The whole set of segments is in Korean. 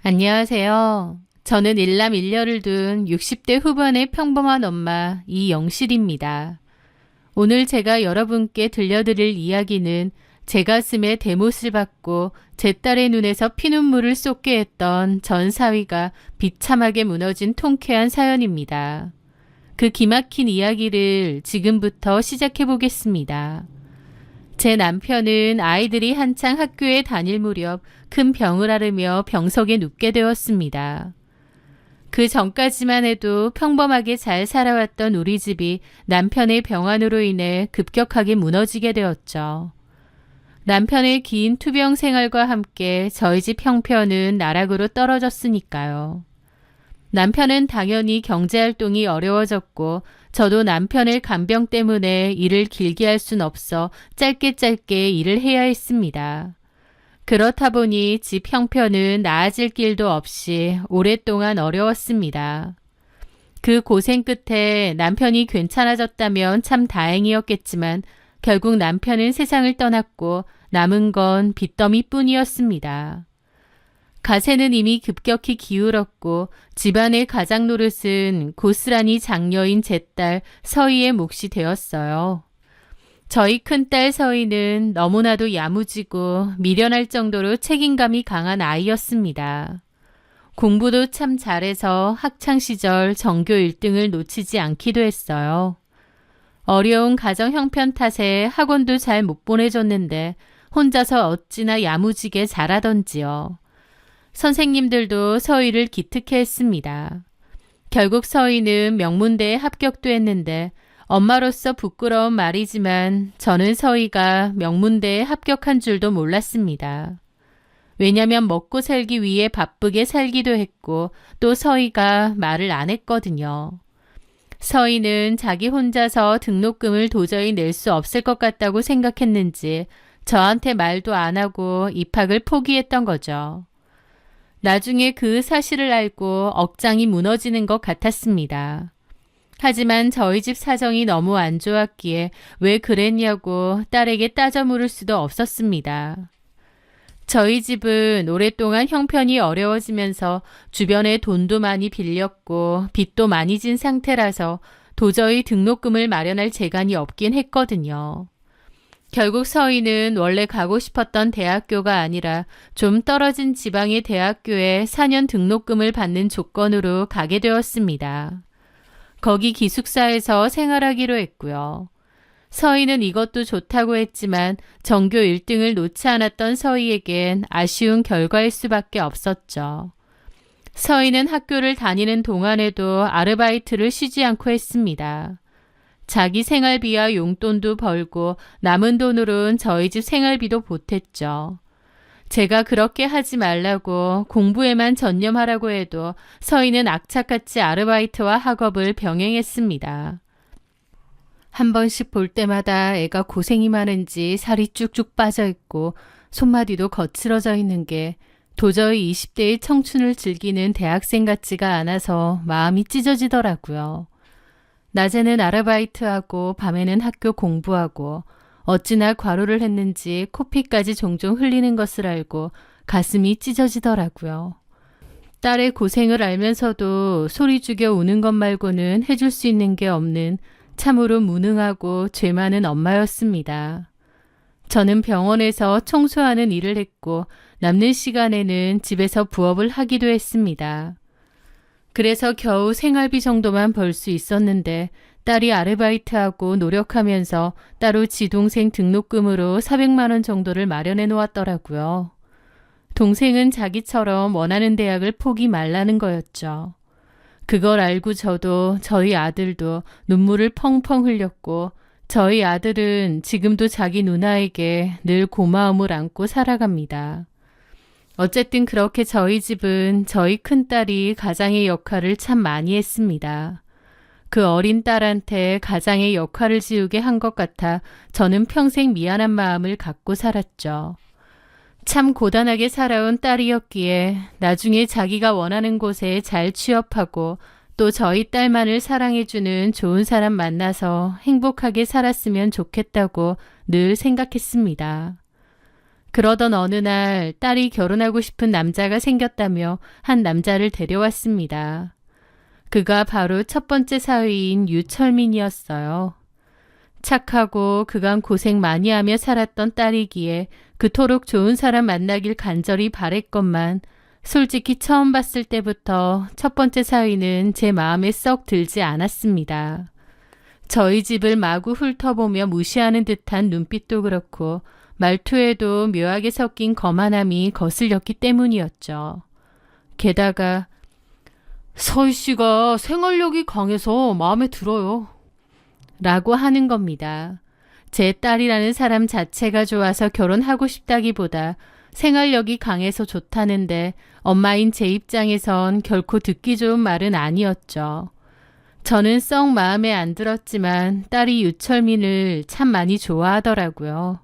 안녕하세요. 저는 일남 일녀를 둔 60대 후반의 평범한 엄마 이영실입니다. 오늘 제가 여러분께 들려드릴 이야기는 제 가슴에 대못을 받고 제 딸의 눈에서 피눈물을 쏟게 했던 전 사위가 비참하게 무너진 통쾌한 사연입니다. 그 기막힌 이야기를 지금부터 시작해 보겠습니다. 제 남편은 아이들이 한창 학교에 다닐 무렵 큰 병을 앓으며 병석에 눕게 되었습니다. 그 전까지만 해도 평범하게 잘 살아왔던 우리 집이 남편의 병환으로 인해 급격하게 무너지게 되었죠. 남편의 긴 투병 생활과 함께 저희 집 형편은 나락으로 떨어졌으니까요. 남편은 당연히 경제활동이 어려워졌고 저도 남편의 간병 때문에 일을 길게 할 순 없어 짧게 일을 해야 했습니다. 그렇다 보니 집 형편은 나아질 길도 없이 오랫동안 어려웠습니다. 그 고생 끝에 남편이 괜찮아졌다면 참 다행이었겠지만 결국 남편은 세상을 떠났고 남은 건 빚더미뿐이었습니다. 가세는 이미 급격히 기울었고 집안의 가장 노릇은 고스란히 장녀인 제 딸 서희의 몫이 되었어요. 저희 큰딸 서희는 너무나도 야무지고 미련할 정도로 책임감이 강한 아이였습니다. 공부도 참 잘해서 학창시절 전교 1등을 놓치지 않기도 했어요. 어려운 가정 형편 탓에 학원도 잘 못 보내줬는데 혼자서 어찌나 야무지게 잘하던지요. 선생님들도 서희를 기특해 했습니다. 결국 서희는 명문대에 합격도 했는데 엄마로서 부끄러운 말이지만 저는 서희가 명문대에 합격한 줄도 몰랐습니다. 왜냐면 먹고 살기 위해 바쁘게 살기도 했고 또 서희가 말을 안 했거든요. 서희는 자기 혼자서 등록금을 도저히 낼 수 없을 것 같다고 생각했는지 저한테 말도 안 하고 입학을 포기했던 거죠. 나중에 그 사실을 알고 억장이 무너지는 것 같았습니다. 하지만 저희 집 사정이 너무 안 좋았기에 왜 그랬냐고 딸에게 따져 물을 수도 없었습니다. 저희 집은 오랫동안 형편이 어려워지면서 주변에 돈도 많이 빌렸고 빚도 많이 진 상태라서 도저히 등록금을 마련할 재간이 없긴 했거든요. 결국 서희는 원래 가고 싶었던 대학교가 아니라 좀 떨어진 지방의 대학교에 4년 등록금을 받는 조건으로 가게 되었습니다. 거기 기숙사에서 생활하기로 했고요. 서희는 이것도 좋다고 했지만 전교 1등을 놓지 않았던 서희에겐 아쉬운 결과일 수밖에 없었죠. 서희는 학교를 다니는 동안에도 아르바이트를 쉬지 않고 했습니다. 자기 생활비와 용돈도 벌고 남은 돈으론 저희 집 생활비도 보탰죠. 제가 그렇게 하지 말라고 공부에만 전념하라고 해도 서희는 악착같이 아르바이트와 학업을 병행했습니다. 한 번씩 볼 때마다 애가 고생이 많은지 살이 쭉쭉 빠져있고 손마디도 거칠어져 있는 게 도저히 20대의 청춘을 즐기는 대학생 같지가 않아서 마음이 찢어지더라고요. 낮에는 아르바이트하고 밤에는 학교 공부하고 어찌나 과로를 했는지 코피까지 종종 흘리는 것을 알고 가슴이 찢어지더라고요. 딸의 고생을 알면서도 소리 죽여 우는 것 말고는 해줄 수 있는 게 없는 참으로 무능하고 죄 많은 엄마였습니다. 저는 병원에서 청소하는 일을 했고 남는 시간에는 집에서 부업을 하기도 했습니다. 그래서 겨우 생활비 정도만 벌 수 있었는데 딸이 아르바이트하고 노력하면서 따로 지동생 등록금으로 400만 원 정도를 마련해 놓았더라고요. 동생은 자기처럼 원하는 대학을 포기 말라는 거였죠. 그걸 알고 저도 저희 아들도 눈물을 펑펑 흘렸고 저희 아들은 지금도 자기 누나에게 늘 고마움을 안고 살아갑니다. 어쨌든 그렇게 저희 집은 저희 큰딸이 가장의 역할을 참 많이 했습니다. 그 어린 딸한테 가장의 역할을 지우게 한 것 같아 저는 평생 미안한 마음을 갖고 살았죠. 참 고단하게 살아온 딸이었기에 나중에 자기가 원하는 곳에 잘 취업하고 또 저희 딸만을 사랑해주는 좋은 사람 만나서 행복하게 살았으면 좋겠다고 늘 생각했습니다. 그러던 어느 날 딸이 결혼하고 싶은 남자가 생겼다며 한 남자를 데려왔습니다. 그가 바로 첫 번째 사위인 유철민이었어요. 착하고 그간 고생 많이 하며 살았던 딸이기에 그토록 좋은 사람 만나길 간절히 바랬건만 솔직히 처음 봤을 때부터 첫 번째 사위는 제 마음에 썩 들지 않았습니다. 저희 집을 마구 훑어보며 무시하는 듯한 눈빛도 그렇고 말투에도 묘하게 섞인 거만함이 거슬렸기 때문이었죠. 게다가 서희 씨가 생활력이 강해서 마음에 들어요. 라고 하는 겁니다. 제 딸이라는 사람 자체가 좋아서 결혼하고 싶다기보다 생활력이 강해서 좋다는데 엄마인 제 입장에선 결코 듣기 좋은 말은 아니었죠. 저는 썩 마음에 안 들었지만 딸이 유철민을 참 많이 좋아하더라고요.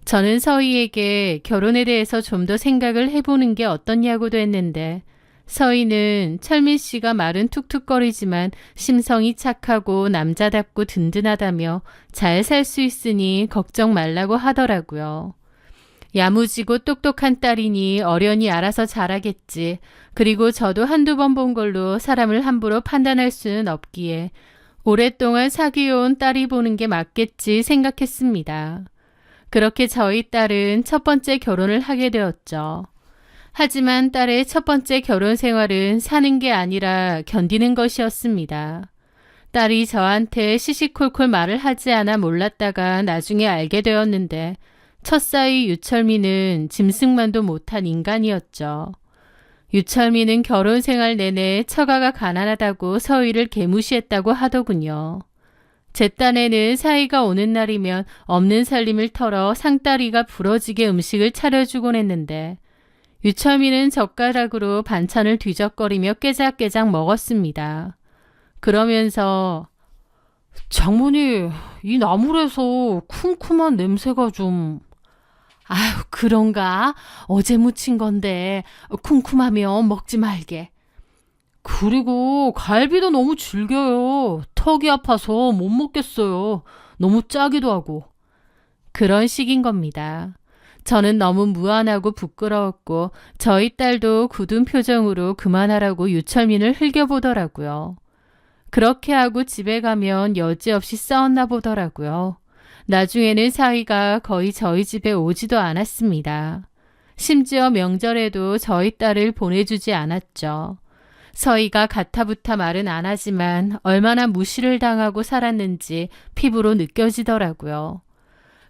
저는 서희에게 결혼에 대해서 좀 더 생각을 해보는 게 어떻냐고도 했는데 서희는 철민 씨가 말은 툭툭거리지만 심성이 착하고 남자답고 든든하다며 잘 살 수 있으니 걱정 말라고 하더라고요. 야무지고 똑똑한 딸이니 어련히 알아서 잘하겠지. 그리고 저도 한두 번 본 걸로 사람을 함부로 판단할 수는 없기에 오랫동안 사귀어온 딸이 보는 게 맞겠지 생각했습니다. 그렇게 저희 딸은 첫 번째 결혼을 하게 되었죠. 하지만 딸의 첫 번째 결혼 생활은 사는 게 아니라 견디는 것이었습니다. 딸이 저한테 시시콜콜 말을 하지 않아 몰랐다가 나중에 알게 되었는데 첫사위 유철민은 짐승만도 못한 인간이었죠. 유철민은 결혼 생활 내내 처가가 가난하다고 서희를 개무시했다고 하더군요. 제 딴에는 사위가 오는 날이면 없는 살림을 털어 상다리가 부러지게 음식을 차려주곤 했는데 유철민은 젓가락으로 반찬을 뒤적거리며 깨작깨작 먹었습니다. 그러면서 장모님, 이 나물에서 쿰쿰한 냄새가 좀... 아유, 그런가? 어제 무친 건데 쿰쿰하면 먹지 말게. 그리고 갈비도 너무 질겨요. 턱이 아파서 못 먹겠어요. 너무 짜기도 하고. 그런 식인 겁니다. 저는 너무 무안하고 부끄러웠고 저희 딸도 굳은 표정으로 그만하라고 유철민을 흘겨보더라고요. 그렇게 하고 집에 가면 여지없이 싸웠나 보더라고요. 나중에는 사위가 거의 저희 집에 오지도 않았습니다. 심지어 명절에도 저희 딸을 보내주지 않았죠. 서희가 가타부타 말은 안 하지만 얼마나 무시를 당하고 살았는지 피부로 느껴지더라고요.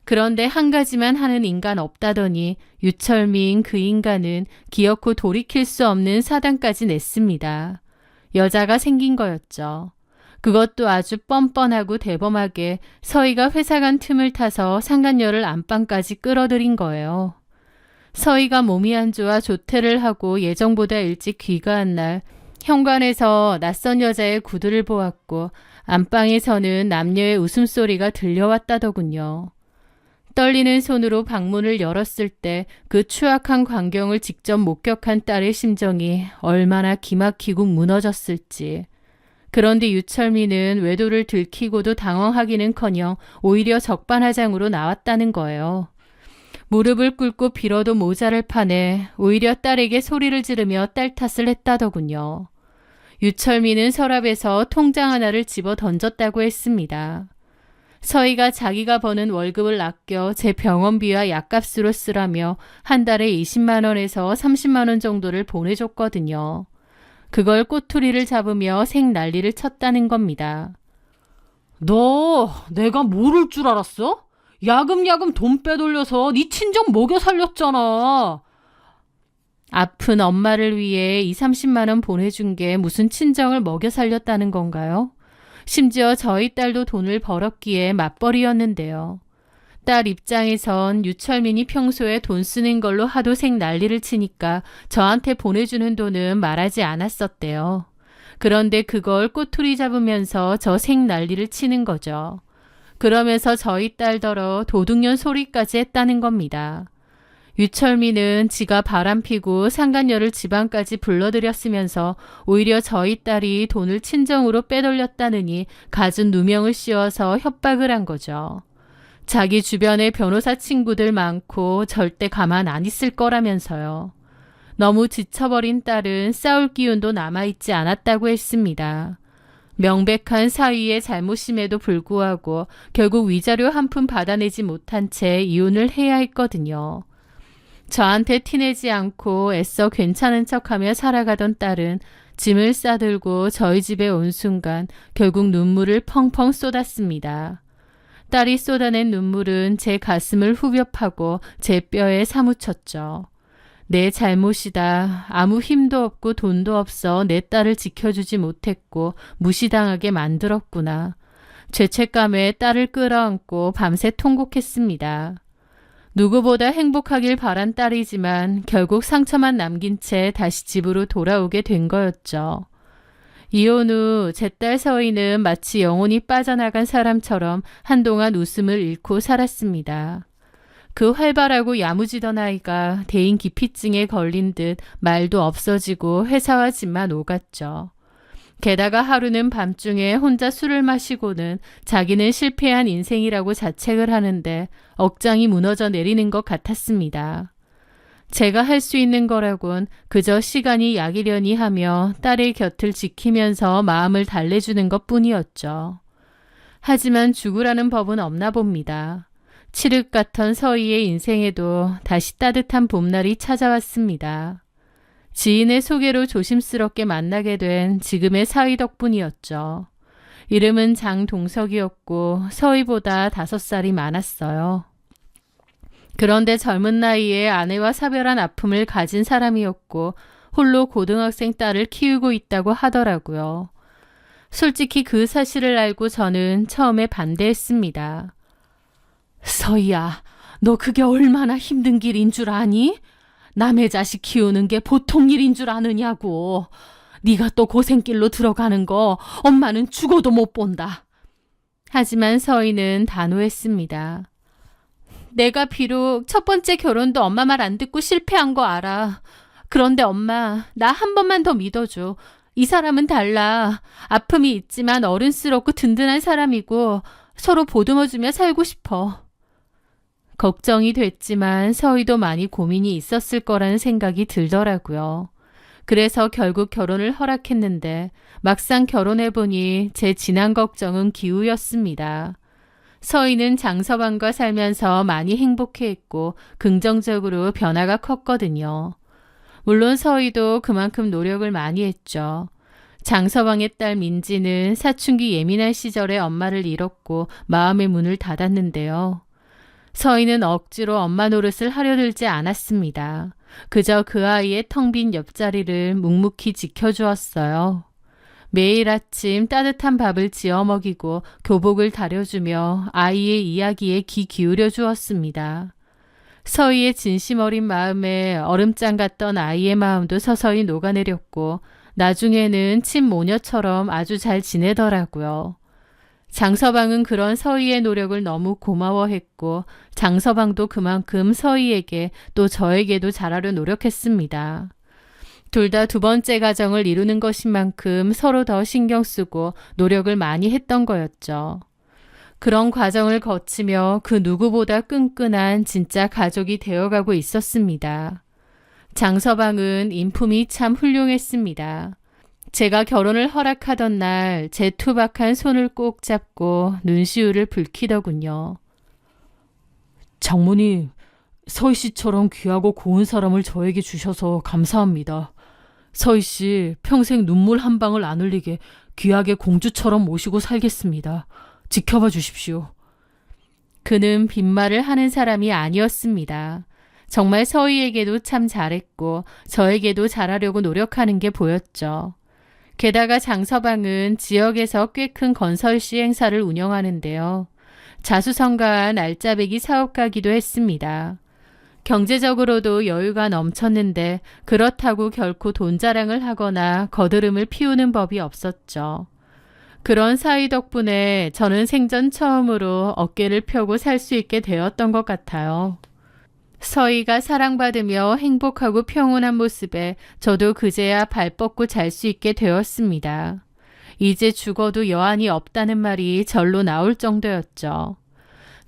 그런데 한 가지만 하는 인간 없다더니 유철민 그 인간은 기어코 돌이킬 수 없는 사단까지 냈습니다. 여자가 생긴 거였죠. 그것도 아주 뻔뻔하고 대범하게 서희가 회사 간 틈을 타서 상간녀를 안방까지 끌어들인 거예요. 서희가 몸이 안 좋아 조퇴를 하고 예정보다 일찍 귀가한 날 현관에서 낯선 여자의 구두를 보았고 안방에서는 남녀의 웃음소리가 들려왔다더군요. 떨리는 손으로 방문을 열었을 때 그 추악한 광경을 직접 목격한 딸의 심정이 얼마나 기막히고 무너졌을지. 그런데 유철민은 외도를 들키고도 당황하기는커녕 오히려 적반하장으로 나왔다는 거예요. 무릎을 꿇고 빌어도 모자랄 판에 오히려 딸에게 소리를 지르며 딸 탓을 했다더군요. 유철민은 서랍에서 통장 하나를 집어 던졌다고 했습니다. 서희가 자기가 버는 월급을 아껴 제 병원비와 약값으로 쓰라며 한 달에 20만 원에서 30만 원 정도를 보내줬거든요. 그걸 꼬투리를 잡으며 생난리를 쳤다는 겁니다. 너 내가 모를 줄 알았어? 야금야금 돈 빼돌려서 네 친정 먹여 살렸잖아. 아픈 엄마를 위해 30만 원 보내준 게 무슨 친정을 먹여 살렸다는 건가요? 심지어 저희 딸도 돈을 벌었기에 맞벌이였는데요. 딸 입장에선 유철민이 평소에 돈 쓰는 걸로 하도 생난리를 치니까 저한테 보내주는 돈은 말하지 않았었대요. 그런데 그걸 꼬투리 잡으면서 저 생난리를 치는 거죠. 그러면서 저희 딸더러 도둑년 소리까지 했다는 겁니다. 유철미는 지가 바람피고 상간녀를 지방까지 불러들였으면서 오히려 저희 딸이 돈을 친정으로 빼돌렸다느니 갖은 누명을 씌워서 협박을 한 거죠. 자기 주변에 변호사 친구들 많고 절대 가만 안 있을 거라면서요. 너무 지쳐버린 딸은 싸울 기운도 남아있지 않았다고 했습니다. 명백한 사위의 잘못임에도 불구하고 결국 위자료 한 푼 받아내지 못한 채 이혼을 해야 했거든요. 저한테 티내지 않고 애써 괜찮은 척하며 살아가던 딸은 짐을 싸들고 저희 집에 온 순간 결국 눈물을 펑펑 쏟았습니다. 딸이 쏟아낸 눈물은 제 가슴을 후벼 파고 제 뼈에 사무쳤죠. 내 잘못이다. 아무 힘도 없고 돈도 없어 내 딸을 지켜주지 못했고 무시당하게 만들었구나. 죄책감에 딸을 끌어안고 밤새 통곡했습니다. 누구보다 행복하길 바란 딸이지만 결국 상처만 남긴 채 다시 집으로 돌아오게 된 거였죠. 이혼 후 제 딸 서희는 마치 영혼이 빠져나간 사람처럼 한동안 웃음을 잃고 살았습니다. 그 활발하고 야무지던 아이가 대인 기피증에 걸린 듯 말도 없어지고 회사와 집만 오갔죠. 게다가 하루는 밤중에 혼자 술을 마시고는 자기는 실패한 인생이라고 자책을 하는데 억장이 무너져 내리는 것 같았습니다. 제가 할 수 있는 거라곤 그저 시간이 약이려니 하며 딸의 곁을 지키면서 마음을 달래주는 것뿐이었죠. 하지만 죽으라는 법은 없나 봅니다. 칠흑 같던 서희의 인생에도 다시 따뜻한 봄날이 찾아왔습니다. 지인의 소개로 조심스럽게 만나게 된 지금의 사위 덕분이었죠. 이름은 장동석이었고 서희보다 5살이 많았어요. 그런데 젊은 나이에 아내와 사별한 아픔을 가진 사람이었고 홀로 고등학생 딸을 키우고 있다고 하더라고요. 솔직히 그 사실을 알고 저는 처음에 반대했습니다. 서희야, 너 그게 얼마나 힘든 길인 줄 아니? 남의 자식 키우는 게 보통 일인 줄 아느냐고. 네가 또 고생길로 들어가는 거 엄마는 죽어도 못 본다. 하지만 서희는 단호했습니다. 내가 비록 첫 번째 결혼도 엄마 말 안 듣고 실패한 거 알아. 그런데 엄마, 나 한 번만 더 믿어줘. 이 사람은 달라. 아픔이 있지만 어른스럽고 든든한 사람이고 서로 보듬어주며 살고 싶어. 걱정이 됐지만 서희도 많이 고민이 있었을 거라는 생각이 들더라고요. 그래서 결국 결혼을 허락했는데 막상 결혼해보니 제 진한 걱정은 기우였습니다. 서희는 장서방과 살면서 많이 행복해했고 긍정적으로 변화가 컸거든요. 물론 서희도 그만큼 노력을 많이 했죠. 장서방의 딸 민지는 사춘기 예민한 시절에 엄마를 잃었고 마음의 문을 닫았는데요. 서희는 억지로 엄마 노릇을 하려 들지 않았습니다. 그저 그 아이의 텅 빈 옆자리를 묵묵히 지켜주었어요. 매일 아침 따뜻한 밥을 지어 먹이고 교복을 다려주며 아이의 이야기에 귀 기울여 주었습니다. 서희의 진심 어린 마음에 얼음장 같던 아이의 마음도 서서히 녹아내렸고 나중에는 친모녀처럼 아주 잘 지내더라고요. 장서방은 그런 서희의 노력을 너무 고마워했고 장서방도 그만큼 서희에게 또 저에게도 잘하려 노력했습니다. 둘 다 2번째 가정을 이루는 것인 만큼 서로 더 신경 쓰고 노력을 많이 했던 거였죠. 그런 과정을 거치며 그 누구보다 끈끈한 진짜 가족이 되어가고 있었습니다. 장서방은 인품이 참 훌륭했습니다. 제가 결혼을 허락하던 날 제 투박한 손을 꼭 잡고 눈시울을 붉히더군요. 장모님, 서희 씨처럼 귀하고 고운 사람을 저에게 주셔서 감사합니다. 서희 씨 평생 눈물 한 방울 안 흘리게 귀하게 공주처럼 모시고 살겠습니다. 지켜봐 주십시오. 그는 빈말을 하는 사람이 아니었습니다. 정말 서희에게도 참 잘했고 저에게도 잘하려고 노력하는 게 보였죠. 게다가 장서방은 지역에서 꽤 큰 건설 시행사를 운영하는데요. 자수성가한 알짜배기 사업가기도 했습니다. 경제적으로도 여유가 넘쳤는데 그렇다고 결코 돈 자랑을 하거나 거드름을 피우는 법이 없었죠. 그런 사이 덕분에 저는 생전 처음으로 어깨를 펴고 살 수 있게 되었던 것 같아요. 서희가 사랑받으며 행복하고 평온한 모습에 저도 그제야 발 뻗고 잘 수 있게 되었습니다. 이제 죽어도 여한이 없다는 말이 절로 나올 정도였죠.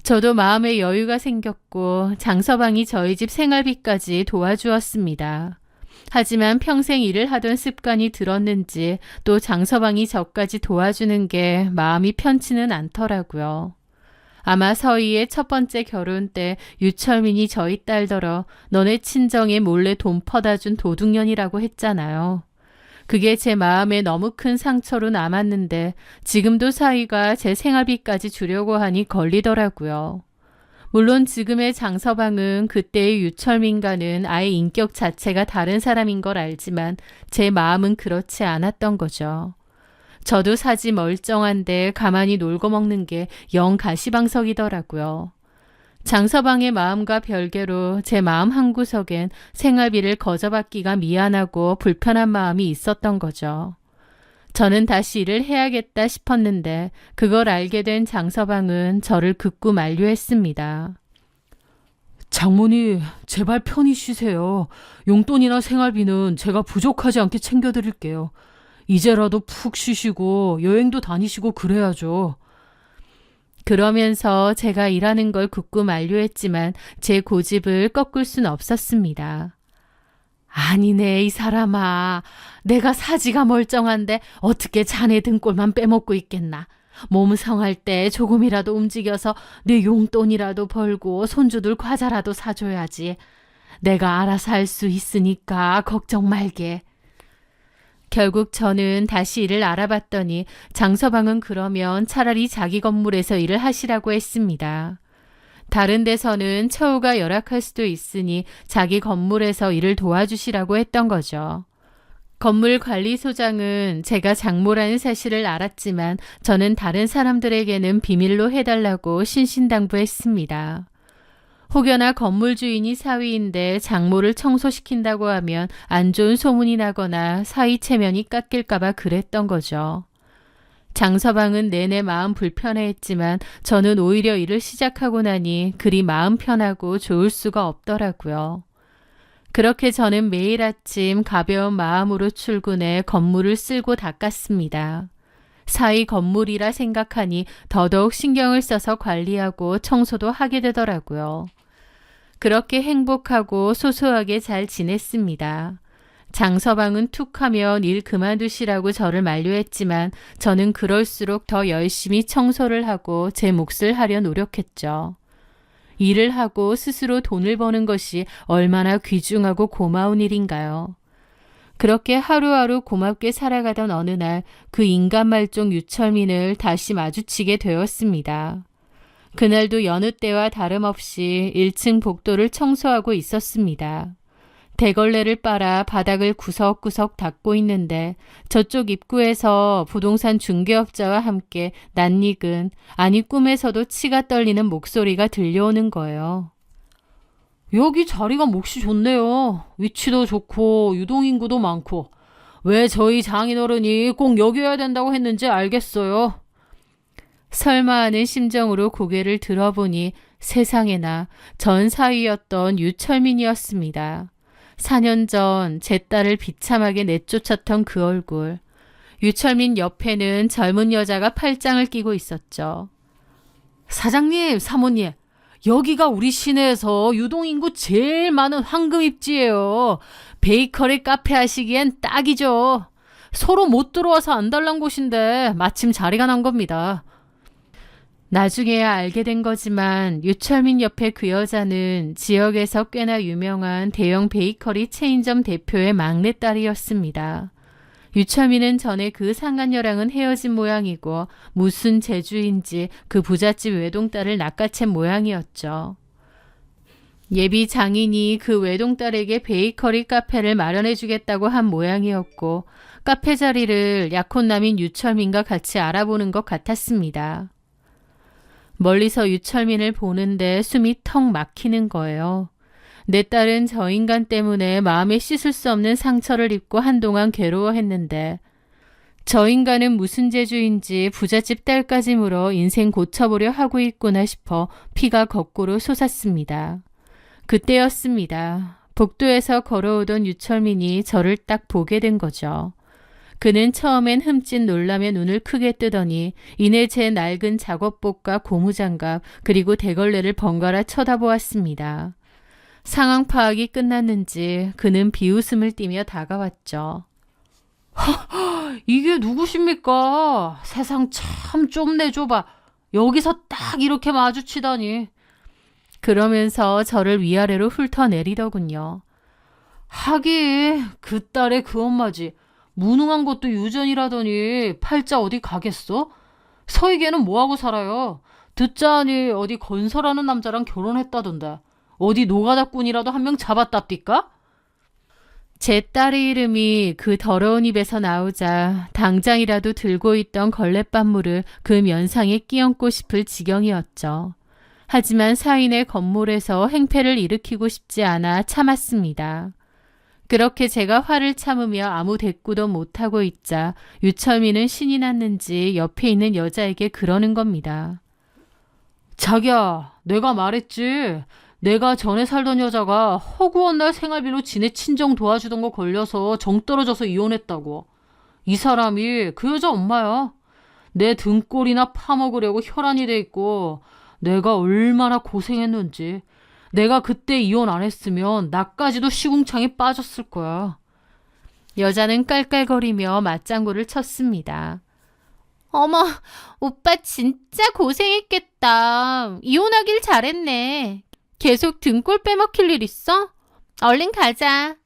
저도 마음에 여유가 생겼고 장서방이 저희 집 생활비까지 도와주었습니다. 하지만 평생 일을 하던 습관이 들었는지 또 장서방이 저까지 도와주는 게 마음이 편치는 않더라고요. 아마 서희의 첫 번째 결혼 때 유철민이 저희 딸더러 너네 친정에 몰래 돈 퍼다 준 도둑년이라고 했잖아요. 그게 제 마음에 너무 큰 상처로 남았는데 지금도 서희가 제 생활비까지 주려고 하니 걸리더라고요. 물론 지금의 장서방은 그때의 유철민과는 아예 인격 자체가 다른 사람인 걸 알지만 제 마음은 그렇지 않았던 거죠. 저도 사지 멀쩡한데 가만히 놀고 먹는 게 영 가시방석이더라고요. 장서방의 마음과 별개로 제 마음 한구석엔 생활비를 거저받기가 미안하고 불편한 마음이 있었던 거죠. 저는 다시 일을 해야겠다 싶었는데 그걸 알게 된 장서방은 저를 극구 만류했습니다. 장모님, 제발 편히 쉬세요. 용돈이나 생활비는 제가 부족하지 않게 챙겨드릴게요. 이제라도 푹 쉬시고 여행도 다니시고 그래야죠. 그러면서 제가 일하는 걸 극구 만류했지만 제 고집을 꺾을 순 없었습니다. 아니네 이 사람아. 내가 사지가 멀쩡한데 어떻게 자네 등골만 빼먹고 있겠나. 몸 성할 때 조금이라도 움직여서 내 용돈이라도 벌고 손주들 과자라도 사줘야지. 내가 알아서 할 수 있으니까 걱정 말게. 결국 저는 다시 일을 알아봤더니 장서방은 그러면 차라리 자기 건물에서 일을 하시라고 했습니다. 다른 데서는 처우가 열악할 수도 있으니 자기 건물에서 일을 도와주시라고 했던 거죠. 건물 관리소장은 제가 장모라는 사실을 알았지만 저는 다른 사람들에게는 비밀로 해달라고 신신당부했습니다. 혹여나 건물 주인이 사위인데 장모를 청소시킨다고 하면 안 좋은 소문이 나거나 사위 체면이 깎일까봐 그랬던 거죠. 장서방은 내내 마음 불편해했지만 저는 오히려 일을 시작하고 나니 그리 마음 편하고 좋을 수가 없더라고요. 그렇게 저는 매일 아침 가벼운 마음으로 출근해 건물을 쓸고 닦았습니다. 사위 건물이라 생각하니 더더욱 신경을 써서 관리하고 청소도 하게 되더라고요. 그렇게 행복하고 소소하게 잘 지냈습니다. 장서방은 툭하면 일 그만두시라고 저를 만류했지만 저는 그럴수록 더 열심히 청소를 하고 제 몫을 하려 노력했죠. 일을 하고 스스로 돈을 버는 것이 얼마나 귀중하고 고마운 일인가요. 그렇게 하루하루 고맙게 살아가던 어느 날 그 인간 말종 유철민을 다시 마주치게 되었습니다. 그날도 여느 때와 다름없이 1층 복도를 청소하고 있었습니다. 대걸레를 빨아 바닥을 구석구석 닦고 있는데 저쪽 입구에서 부동산 중개업자와 함께 낯익은, 아니 꿈에서도 치가 떨리는 목소리가 들려오는 거예요. 여기 자리가 몫이 좋네요. 위치도 좋고 유동인구도 많고. 왜 저희 장인어른이 꼭 여기여야 된다고 했는지 알겠어요. 설마 하는 심정으로 고개를 들어보니 세상에나 전 사위였던 유철민이었습니다. 4년 전 제 딸을 비참하게 내쫓았던 그 얼굴. 유철민 옆에는 젊은 여자가 팔짱을 끼고 있었죠. 사장님, 사모님, 여기가 우리 시내에서 유동인구 제일 많은 황금입지예요. 베이커리 카페 하시기엔 딱이죠. 서로 못 들어와서 안달난 곳인데 마침 자리가 난 겁니다. 나중에야 알게 된 거지만 유철민 옆에 그 여자는 지역에서 꽤나 유명한 대형 베이커리 체인점 대표의 막내딸이었습니다. 유철민은 전에 그 상간녀랑은 헤어진 모양이고 무슨 재주인지 그 부잣집 외동딸을 낚아챈 모양이었죠. 예비 장인이 그 외동딸에게 베이커리 카페를 마련해 주겠다고 한 모양이었고 카페 자리를 약혼남인 유철민과 같이 알아보는 것 같았습니다. 멀리서 유철민을 보는데 숨이 턱 막히는 거예요. 내 딸은 저 인간 때문에 마음에 씻을 수 없는 상처를 입고 한동안 괴로워했는데 저 인간은 무슨 재주인지 부잣집 딸까지 물어 인생 고쳐보려 하고 있구나 싶어 피가 거꾸로 솟았습니다. 그때였습니다. 복도에서 걸어오던 유철민이 저를 딱 보게 된 거죠. 그는 처음엔 흠칫 놀라며 눈을 크게 뜨더니 이내 제 낡은 작업복과 고무장갑 그리고 대걸레를 번갈아 쳐다보았습니다. 상황 파악이 끝났는지 그는 비웃음을 띠며 다가왔죠. 이게 누구십니까? 세상 참 좁네 좁아. 여기서 딱 이렇게 마주치다니. 그러면서 저를 위아래로 훑어내리더군요. 하긴 그 딸의 그 엄마지. 무능한 것도 유전이라더니 팔자 어디 가겠어? 서희개는 뭐하고 살아요? 듣자하니 어디 건설하는 남자랑 결혼했다던데. 어디 노가다꾼이라도 한 명 잡았답디까? 제 딸의 이름이 그 더러운 입에서 나오자 당장이라도 들고 있던 걸레반물을 그 면상에 끼얹고 싶을 지경이었죠. 하지만 사인의 건물에서 행패를 일으키고 싶지 않아 참았습니다. 그렇게 제가 화를 참으며 아무 대꾸도 못하고 있자 유철민은 신이 났는지 옆에 있는 여자에게 그러는 겁니다. 자기야, 내가 말했지. 내가 전에 살던 여자가 허구한 날 생활비로 지네 친정 도와주던 거 걸려서 정 떨어져서 이혼했다고. 이 사람이 그 여자 엄마야. 내 등골이나 파먹으려고 혈안이 돼 있고 내가 얼마나 고생했는지. 내가 그때 이혼 안 했으면 나까지도 시궁창에 빠졌을 거야. 여자는 깔깔거리며 맞장구를 쳤습니다. 어머, 오빠 진짜 고생했겠다. 이혼하길 잘했네. 계속 등골 빼먹힐 일 있어? 얼른 가자.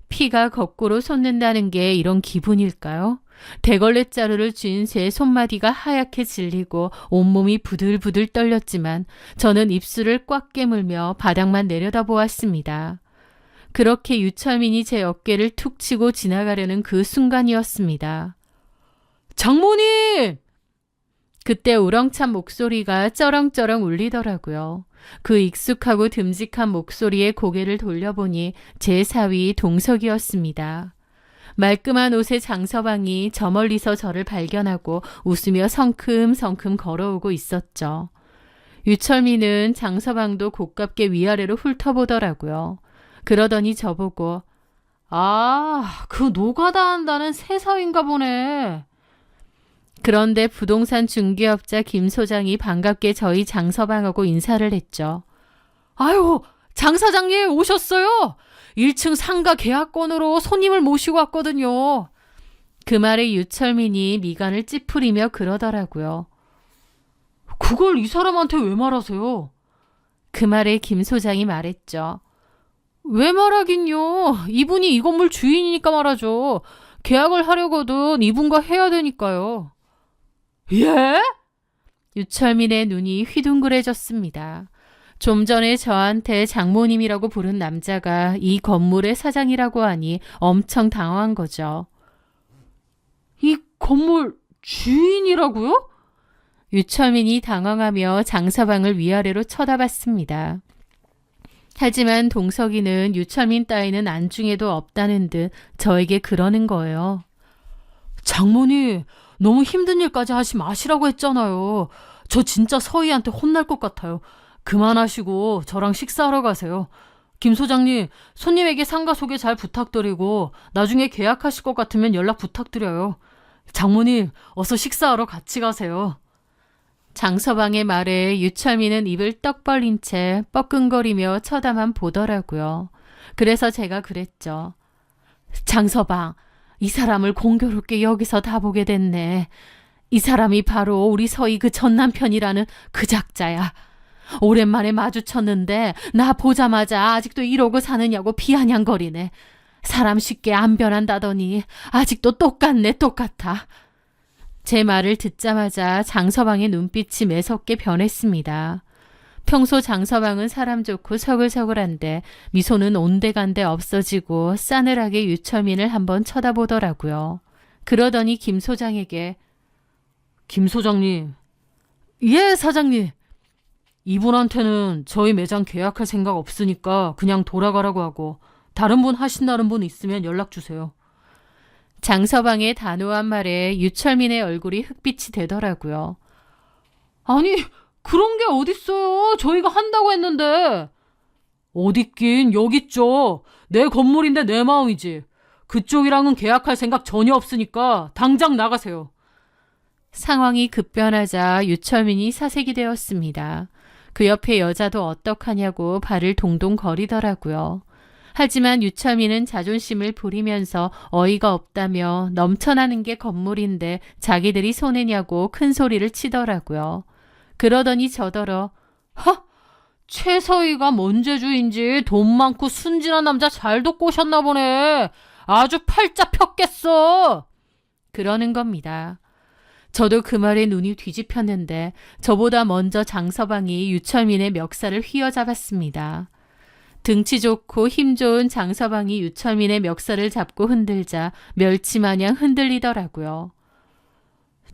피가 거꾸로 솟는다는 게 이런 기분일까요? 대걸레 자루를 쥔 제 손마디가 하얗게 질리고 온몸이 부들부들 떨렸지만 저는 입술을 꽉 깨물며 바닥만 내려다보았습니다. 그렇게 유철민이 제 어깨를 툭 치고 지나가려는 그 순간이었습니다. 장모님! 그때 우렁찬 목소리가 쩌렁쩌렁 울리더라고요. 그 익숙하고 듬직한 목소리에 고개를 돌려보니 제 사위 동석이었습니다. 말끔한 옷의 장서방이 저 멀리서 저를 발견하고 웃으며 성큼성큼 걸어오고 있었죠. 유철민은 장서방도 고깝게 위아래로 훑어보더라고요. 그러더니 저보고 아, 그 노가다 한다는 새사위인가 보네. 그런데 부동산 중개업자 김 소장이 반갑게 저희 장서방하고 인사를 했죠. 아유, 장 사장님 오셨어요? 1층 상가 계약건으로 손님을 모시고 왔거든요. 그 말에 유철민이 미간을 찌푸리며 그러더라고요. 그걸 이 사람한테 왜 말하세요? 그 말에 김 소장이 말했죠. 왜 말하긴요. 이분이 이 건물 주인이니까 말하죠. 계약을 하려거든 이분과 해야 되니까요. 예? 유철민의 눈이 휘둥그레졌습니다. 좀 전에 저한테 장모님이라고 부른 남자가 이 건물의 사장이라고 하니 엄청 당황한 거죠. 이 건물 주인이라고요? 유철민이 당황하며 장서방을 위아래로 쳐다봤습니다. 하지만 동석이는 유철민 따위는 안중에도 없다는 듯 저에게 그러는 거예요. 장모님, 너무 힘든 일까지 하지 마시라고 했잖아요. 저 진짜 서희한테 혼날 것 같아요. 그만하시고 저랑 식사하러 가세요. 김 소장님, 손님에게 상가 소개 잘 부탁드리고 나중에 계약하실 것 같으면 연락 부탁드려요. 장모님, 어서 식사하러 같이 가세요. 장서방의 말에 유철민은 입을 떡 벌린 채 뻐끔거리며 쳐다만 보더라고요. 그래서 제가 그랬죠. 장서방, 이 사람을 공교롭게 여기서 다 보게 됐네. 이 사람이 바로 우리 서희 그 전남편이라는 그 작자야. 오랜만에 마주쳤는데 나 보자마자 아직도 이러고 사느냐고 비아냥거리네. 사람 쉽게 안 변한다더니 아직도 똑같네, 똑같아. 제 말을 듣자마자 장서방의 눈빛이 매섭게 변했습니다. 평소 장서방은 사람 좋고 서글서글한데 미소는 온데간데 없어지고 싸늘하게 유철민을 한번 쳐다보더라고요. 그러더니 김 소장에게 김 소장님. 예, 사장님. 이분한테는 저희 매장 계약할 생각 없으니까 그냥 돌아가라고 하고 다른 분 하신다는 분 있으면 연락 주세요. 장서방의 단호한 말에 유철민의 얼굴이 흑빛이 되더라고요. 아니, 그런 게 어딨어요. 저희가 한다고 했는데. 어딨긴 여기 있죠. 내 건물인데 내 마음이지. 그쪽이랑은 계약할 생각 전혀 없으니까 당장 나가세요. 상황이 급변하자 유철민이 사색이 되었습니다. 그 옆에 여자도 어떡하냐고 발을 동동 거리더라고요. 하지만 유철민은 자존심을 부리면서 어이가 없다며 넘쳐나는 게 건물인데 자기들이 손해냐고 큰 소리를 치더라고요. 그러더니 저더러 하! 최서희가 뭔죄주인지 돈 많고 순진한 남자 잘도 꼬셨나 보네. 아주 팔자 폈겠어. 그러는 겁니다. 저도 그 말에 눈이 뒤집혔는데 저보다 먼저 장서방이 유철민의 멱살을 휘어잡았습니다. 등치 좋고 힘 좋은 장서방이 유철민의 멱살을 잡고 흔들자 멸치마냥 흔들리더라고요.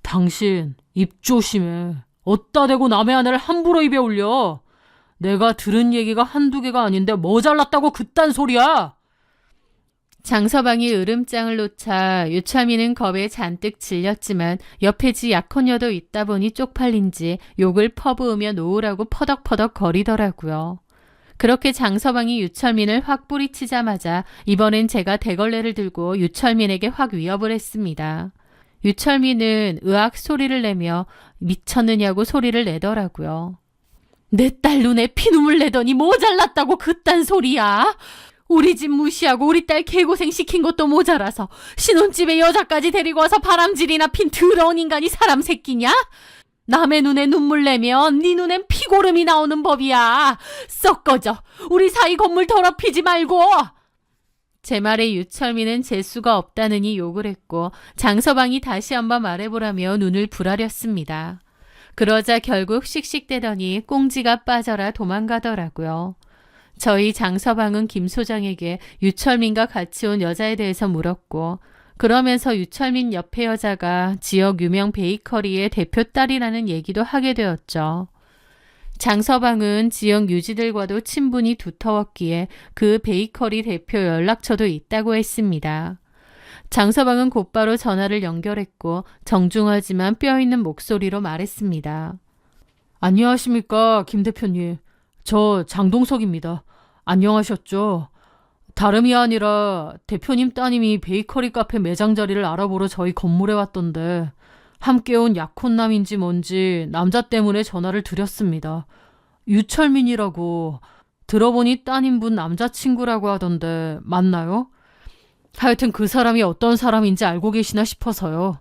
당신 입 조심해. 어따 대고 남의 아내를 함부로 입에 올려. 내가 들은 얘기가 한두 개가 아닌데 뭐 잘났다고 그딴 소리야. 장서방이 으름장을 놓자 유철민은 겁에 잔뜩 질렸지만 옆에 지 약혼녀도 있다 보니 쪽팔린지 욕을 퍼부으며 놓으라고 퍼덕퍼덕 거리더라고요. 그렇게 장서방이 유철민을 확 뿌리치자마자 이번엔 제가 대걸레를 들고 유철민에게 확 위협을 했습니다. 유철민은 으악 소리를 내며 미쳤느냐고 소리를 내더라고요. 내 딸 눈에 피눈물 내더니 모자랐다고 그딴 소리야. 우리 집 무시하고 우리 딸 개고생 시킨 것도 모자라서 신혼집에 여자까지 데리고 와서 바람질이나 핀 더러운 인간이 사람 새끼냐? 남의 눈에 눈물 내면 네 눈엔 피고름이 나오는 법이야. 썩 꺼져. 우리 사이 건물 더럽히지 말고. 제 말에 유철민은 재수가 없다느니 욕을 했고 장서방이 다시 한번 말해보라며 눈을 부라렸습니다. 그러자 결국 씩씩대더니 꽁지가 빠져라 도망가더라고요. 저희 장서방은 김 소장에게 유철민과 같이 온 여자에 대해서 물었고 그러면서 유철민 옆에 여자가 지역 유명 베이커리의 대표 딸이라는 얘기도 하게 되었죠. 장서방은 지역 유지들과도 친분이 두터웠기에 그 베이커리 대표 연락처도 있다고 했습니다. 장서방은 곧바로 전화를 연결했고 정중하지만 뼈있는 목소리로 말했습니다. 안녕하십니까, 김 대표님. 저 장동석입니다. 안녕하셨죠? 다름이 아니라 대표님 따님이 베이커리 카페 매장 자리를 알아보러 저희 건물에 왔던데 함께 온 약혼남인지 뭔지 남자 때문에 전화를 드렸습니다. 유철민이라고. 들어보니 따님분 남자친구라고 하던데 맞나요? 하여튼 그 사람이 어떤 사람인지 알고 계시나 싶어서요.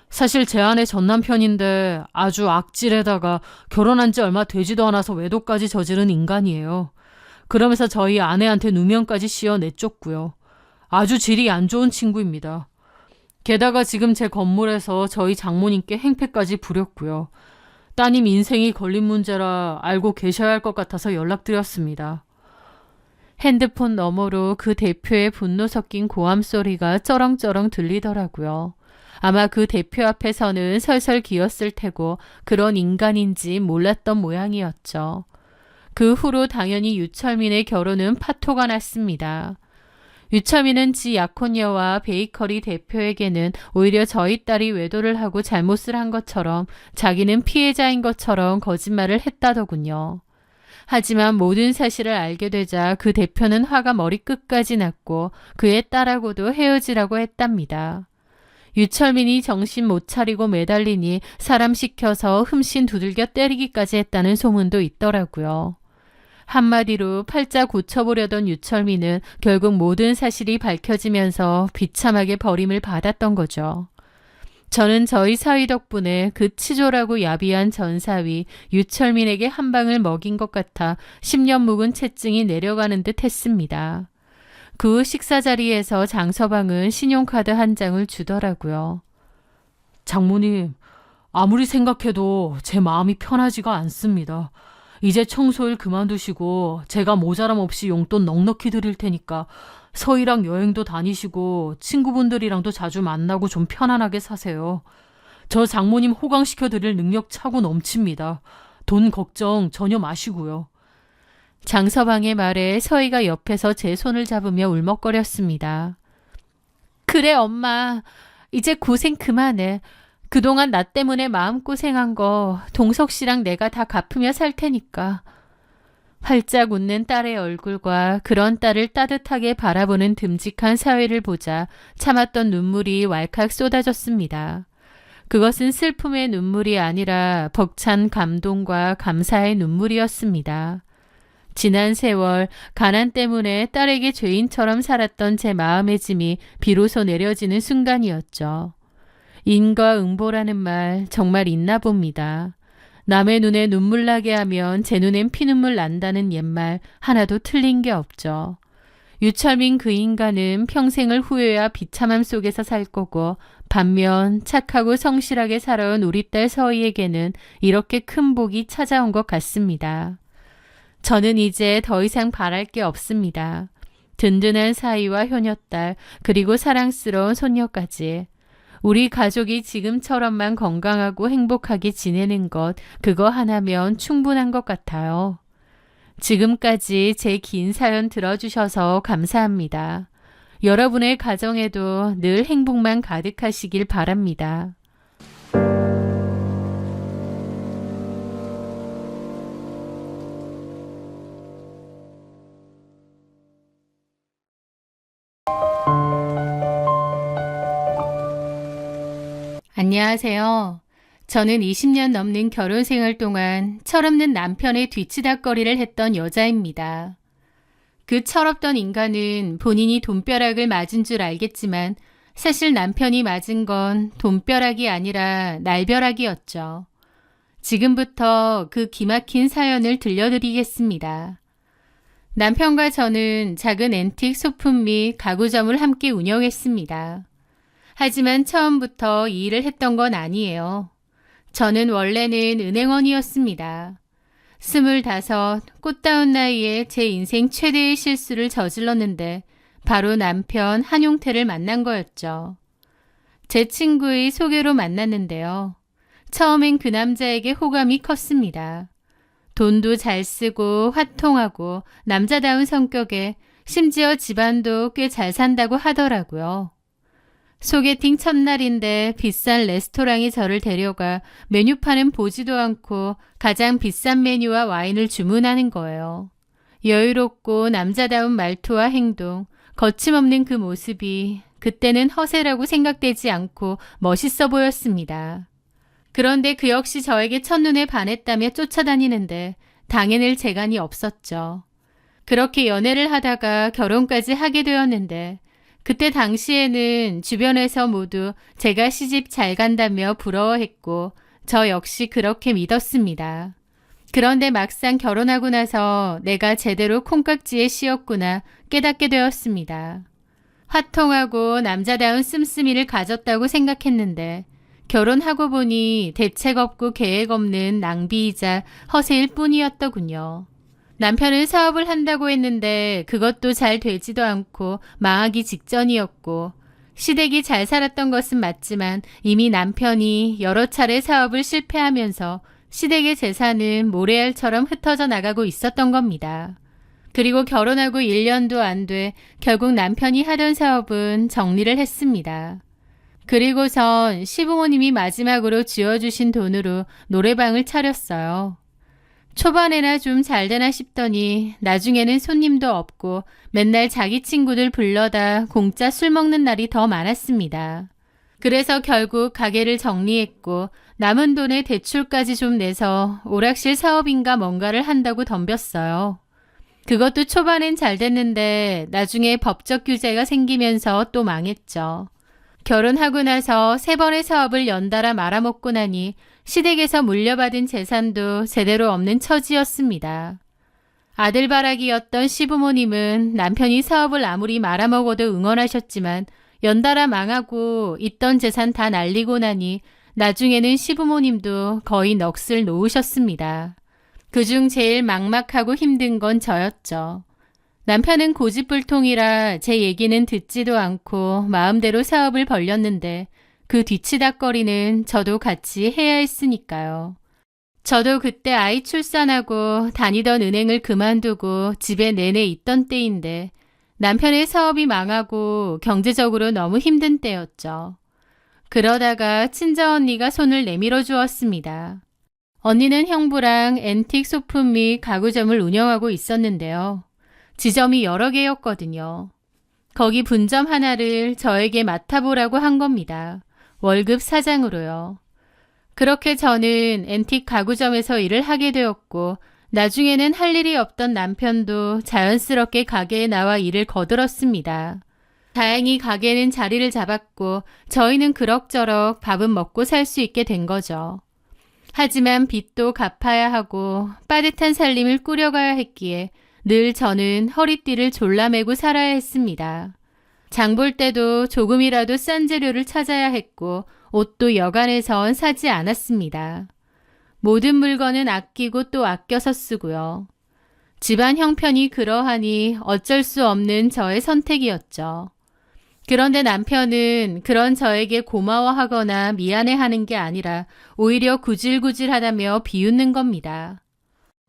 사실 제 아내 전 남편인데 아주 악질에다가 결혼한 지 얼마 되지도 않아서 외도까지 저지른 인간이에요. 그러면서 저희 아내한테 누명까지 씌워 내쫓고요. 아주 질이 안 좋은 친구입니다. 게다가 지금 제 건물에서 저희 장모님께 행패까지 부렸고요. 따님 인생이 걸린 문제라 알고 계셔야 할 것 같아서 연락드렸습니다. 핸드폰 너머로 그 대표의 분노 섞인 고함 소리가 쩌렁쩌렁 들리더라고요. 아마 그 대표 앞에서는 설설 기었을 테고 그런 인간인지 몰랐던 모양이었죠. 그 후로 당연히 유철민의 결혼은 파토가 났습니다. 유철민은 지 약혼녀와 베이커리 대표에게는 오히려 저희 딸이 외도를 하고 잘못을 한 것처럼 자기는 피해자인 것처럼 거짓말을 했다더군요. 하지만 모든 사실을 알게 되자 그 대표는 화가 머리끝까지 났고 그의 딸하고도 헤어지라고 했답니다. 유철민이 정신 못 차리고 매달리니 사람 시켜서 흠씬 두들겨 때리기까지 했다는 소문도 있더라고요. 한마디로 팔자 고쳐보려던 유철민은 결국 모든 사실이 밝혀지면서 비참하게 버림을 받았던 거죠. 저는 저희 사위 덕분에 그 치졸하고 야비한 전사위 유철민에게 한 방을 먹인 것 같아 10년 묵은 채증이 내려가는 듯 했습니다. 그 후 식사 자리에서 장서방은 신용카드 한 장을 주더라고요. 장모님, 아무리 생각해도 제 마음이 편하지가 않습니다. 이제 청소일 그만두시고 제가 모자람 없이 용돈 넉넉히 드릴 테니까 서희랑 여행도 다니시고 친구분들이랑도 자주 만나고 좀 편안하게 사세요. 저 장모님 호강시켜 드릴 능력 차고 넘칩니다. 돈 걱정 전혀 마시고요. 장서방의 말에 서희가 옆에서 제 손을 잡으며 울먹거렸습니다. 그래 엄마, 이제 고생 그만해. 그동안 나 때문에 마음고생한 거 동석 씨랑 내가 다 갚으며 살 테니까. 활짝 웃는 딸의 얼굴과 그런 딸을 따뜻하게 바라보는 듬직한 사회를 보자 참았던 눈물이 왈칵 쏟아졌습니다. 그것은 슬픔의 눈물이 아니라 벅찬 감동과 감사의 눈물이었습니다. 지난 세월 가난 때문에 딸에게 죄인처럼 살았던 제 마음의 짐이 비로소 내려지는 순간이었죠. 인과응보라는 말 정말 있나 봅니다. 남의 눈에 눈물 나게 하면 제 눈엔 피눈물 난다는 옛말 하나도 틀린 게 없죠. 유철민 그 인간은 평생을 후회와 비참함 속에서 살 거고 반면 착하고 성실하게 살아온 우리 딸 서희에게는 이렇게 큰 복이 찾아온 것 같습니다. 저는 이제 더 이상 바랄 게 없습니다. 든든한 사위와 효녀딸 그리고 사랑스러운 손녀까지. 우리 가족이 지금처럼만 건강하고 행복하게 지내는 것 그거 하나면 충분한 것 같아요. 지금까지 제 긴 사연 들어주셔서 감사합니다. 여러분의 가정에도 늘 행복만 가득하시길 바랍니다. 안녕하세요. 저는 20년 넘는 결혼 생활 동안 철없는 남편의 뒤치다꺼리를 했던 여자입니다. 그 철없던 인간은 본인이 돈벼락을 맞은 줄 알겠지만 사실 남편이 맞은 건 돈벼락이 아니라 날벼락이었죠. 지금부터 그 기막힌 사연을 들려드리겠습니다. 남편과 저는 작은 앤틱 소품 및 가구점을 함께 운영했습니다. 하지만 처음부터 이 일을 했던 건 아니에요. 저는 원래는 은행원이었습니다. 25, 꽃다운 나이에 제 인생 최대의 실수를 저질렀는데 바로 남편 한용태를 만난 거였죠. 제 친구의 소개로 만났는데요. 처음엔 그 남자에게 호감이 컸습니다. 돈도 잘 쓰고 화통하고 남자다운 성격에 심지어 집안도 꽤 잘 산다고 하더라고요. 소개팅 첫날인데 비싼 레스토랑에 저를 데려가 메뉴판은 보지도 않고 가장 비싼 메뉴와 와인을 주문하는 거예요. 여유롭고 남자다운 말투와 행동, 거침없는 그 모습이 그때는 허세라고 생각되지 않고 멋있어 보였습니다. 그런데 그 역시 저에게 첫눈에 반했다며 쫓아다니는데 당해낼 재간이 없었죠. 그렇게 연애를 하다가 결혼까지 하게 되었는데 그때 당시에는 주변에서 모두 제가 시집 잘 간다며 부러워했고 저 역시 그렇게 믿었습니다. 그런데 막상 결혼하고 나서 내가 제대로 콩깍지에 씌었구나 깨닫게 되었습니다. 화통하고 남자다운 씀씀이를 가졌다고 생각했는데 결혼하고 보니 대책 없고 계획 없는 낭비이자 허세일 뿐이었더군요. 남편은 사업을 한다고 했는데 그것도 잘 되지도 않고 망하기 직전이었고 시댁이 잘 살았던 것은 맞지만 이미 남편이 여러 차례 사업을 실패하면서 시댁의 재산은 모래알처럼 흩어져 나가고 있었던 겁니다. 그리고 결혼하고 1년도 안 돼 결국 남편이 하던 사업은 정리를 했습니다. 그리고선 시부모님이 마지막으로 쥐어주신 돈으로 노래방을 차렸어요. 초반에나 좀 잘되나 싶더니 나중에는 손님도 없고 맨날 자기 친구들 불러다 공짜 술 먹는 날이 더 많았습니다. 그래서 결국 가게를 정리했고 남은 돈에 대출까지 좀 내서 오락실 사업인가 뭔가를 한다고 덤볐어요. 그것도 초반엔 잘 됐는데 나중에 법적 규제가 생기면서 또 망했죠. 결혼하고 나서 3번의 사업을 연달아 말아먹고 나니 시댁에서 물려받은 재산도 제대로 없는 처지였습니다. 아들바라기였던 시부모님은 남편이 사업을 아무리 말아먹어도 응원하셨지만 연달아 망하고 있던 재산 다 날리고 나니 나중에는 시부모님도 거의 넋을 놓으셨습니다. 그중 제일 막막하고 힘든 건 저였죠. 남편은 고집불통이라 제 얘기는 듣지도 않고 마음대로 사업을 벌렸는데 그 뒤치다꺼리는 저도 같이 해야 했으니까요. 저도 그때 아이 출산하고 다니던 은행을 그만두고 집에 내내 있던 때인데 남편의 사업이 망하고 경제적으로 너무 힘든 때였죠. 그러다가 친정언니가 손을 내밀어 주었습니다. 언니는 형부랑 앤틱 소품 및 가구점을 운영하고 있었는데요. 지점이 여러 개였거든요. 거기 분점 하나를 저에게 맡아보라고 한 겁니다. 월급 사장으로요. 그렇게 저는 앤틱 가구점에서 일을 하게 되었고 나중에는 할 일이 없던 남편도 자연스럽게 가게에 나와 일을 거들었습니다. 다행히 가게는 자리를 잡았고 저희는 그럭저럭 밥은 먹고 살 수 있게 된 거죠. 하지만 빚도 갚아야 하고 빠듯한 살림을 꾸려가야 했기에 늘 저는 허리띠를 졸라매고 살아야 했습니다. 장 볼 때도 조금이라도 싼 재료를 찾아야 했고 옷도 여간에선 사지 않았습니다. 모든 물건은 아끼고 또 아껴서 쓰고요. 집안 형편이 그러하니 어쩔 수 없는 저의 선택이었죠. 그런데 남편은 그런 저에게 고마워하거나 미안해하는 게 아니라 오히려 구질구질하다며 비웃는 겁니다.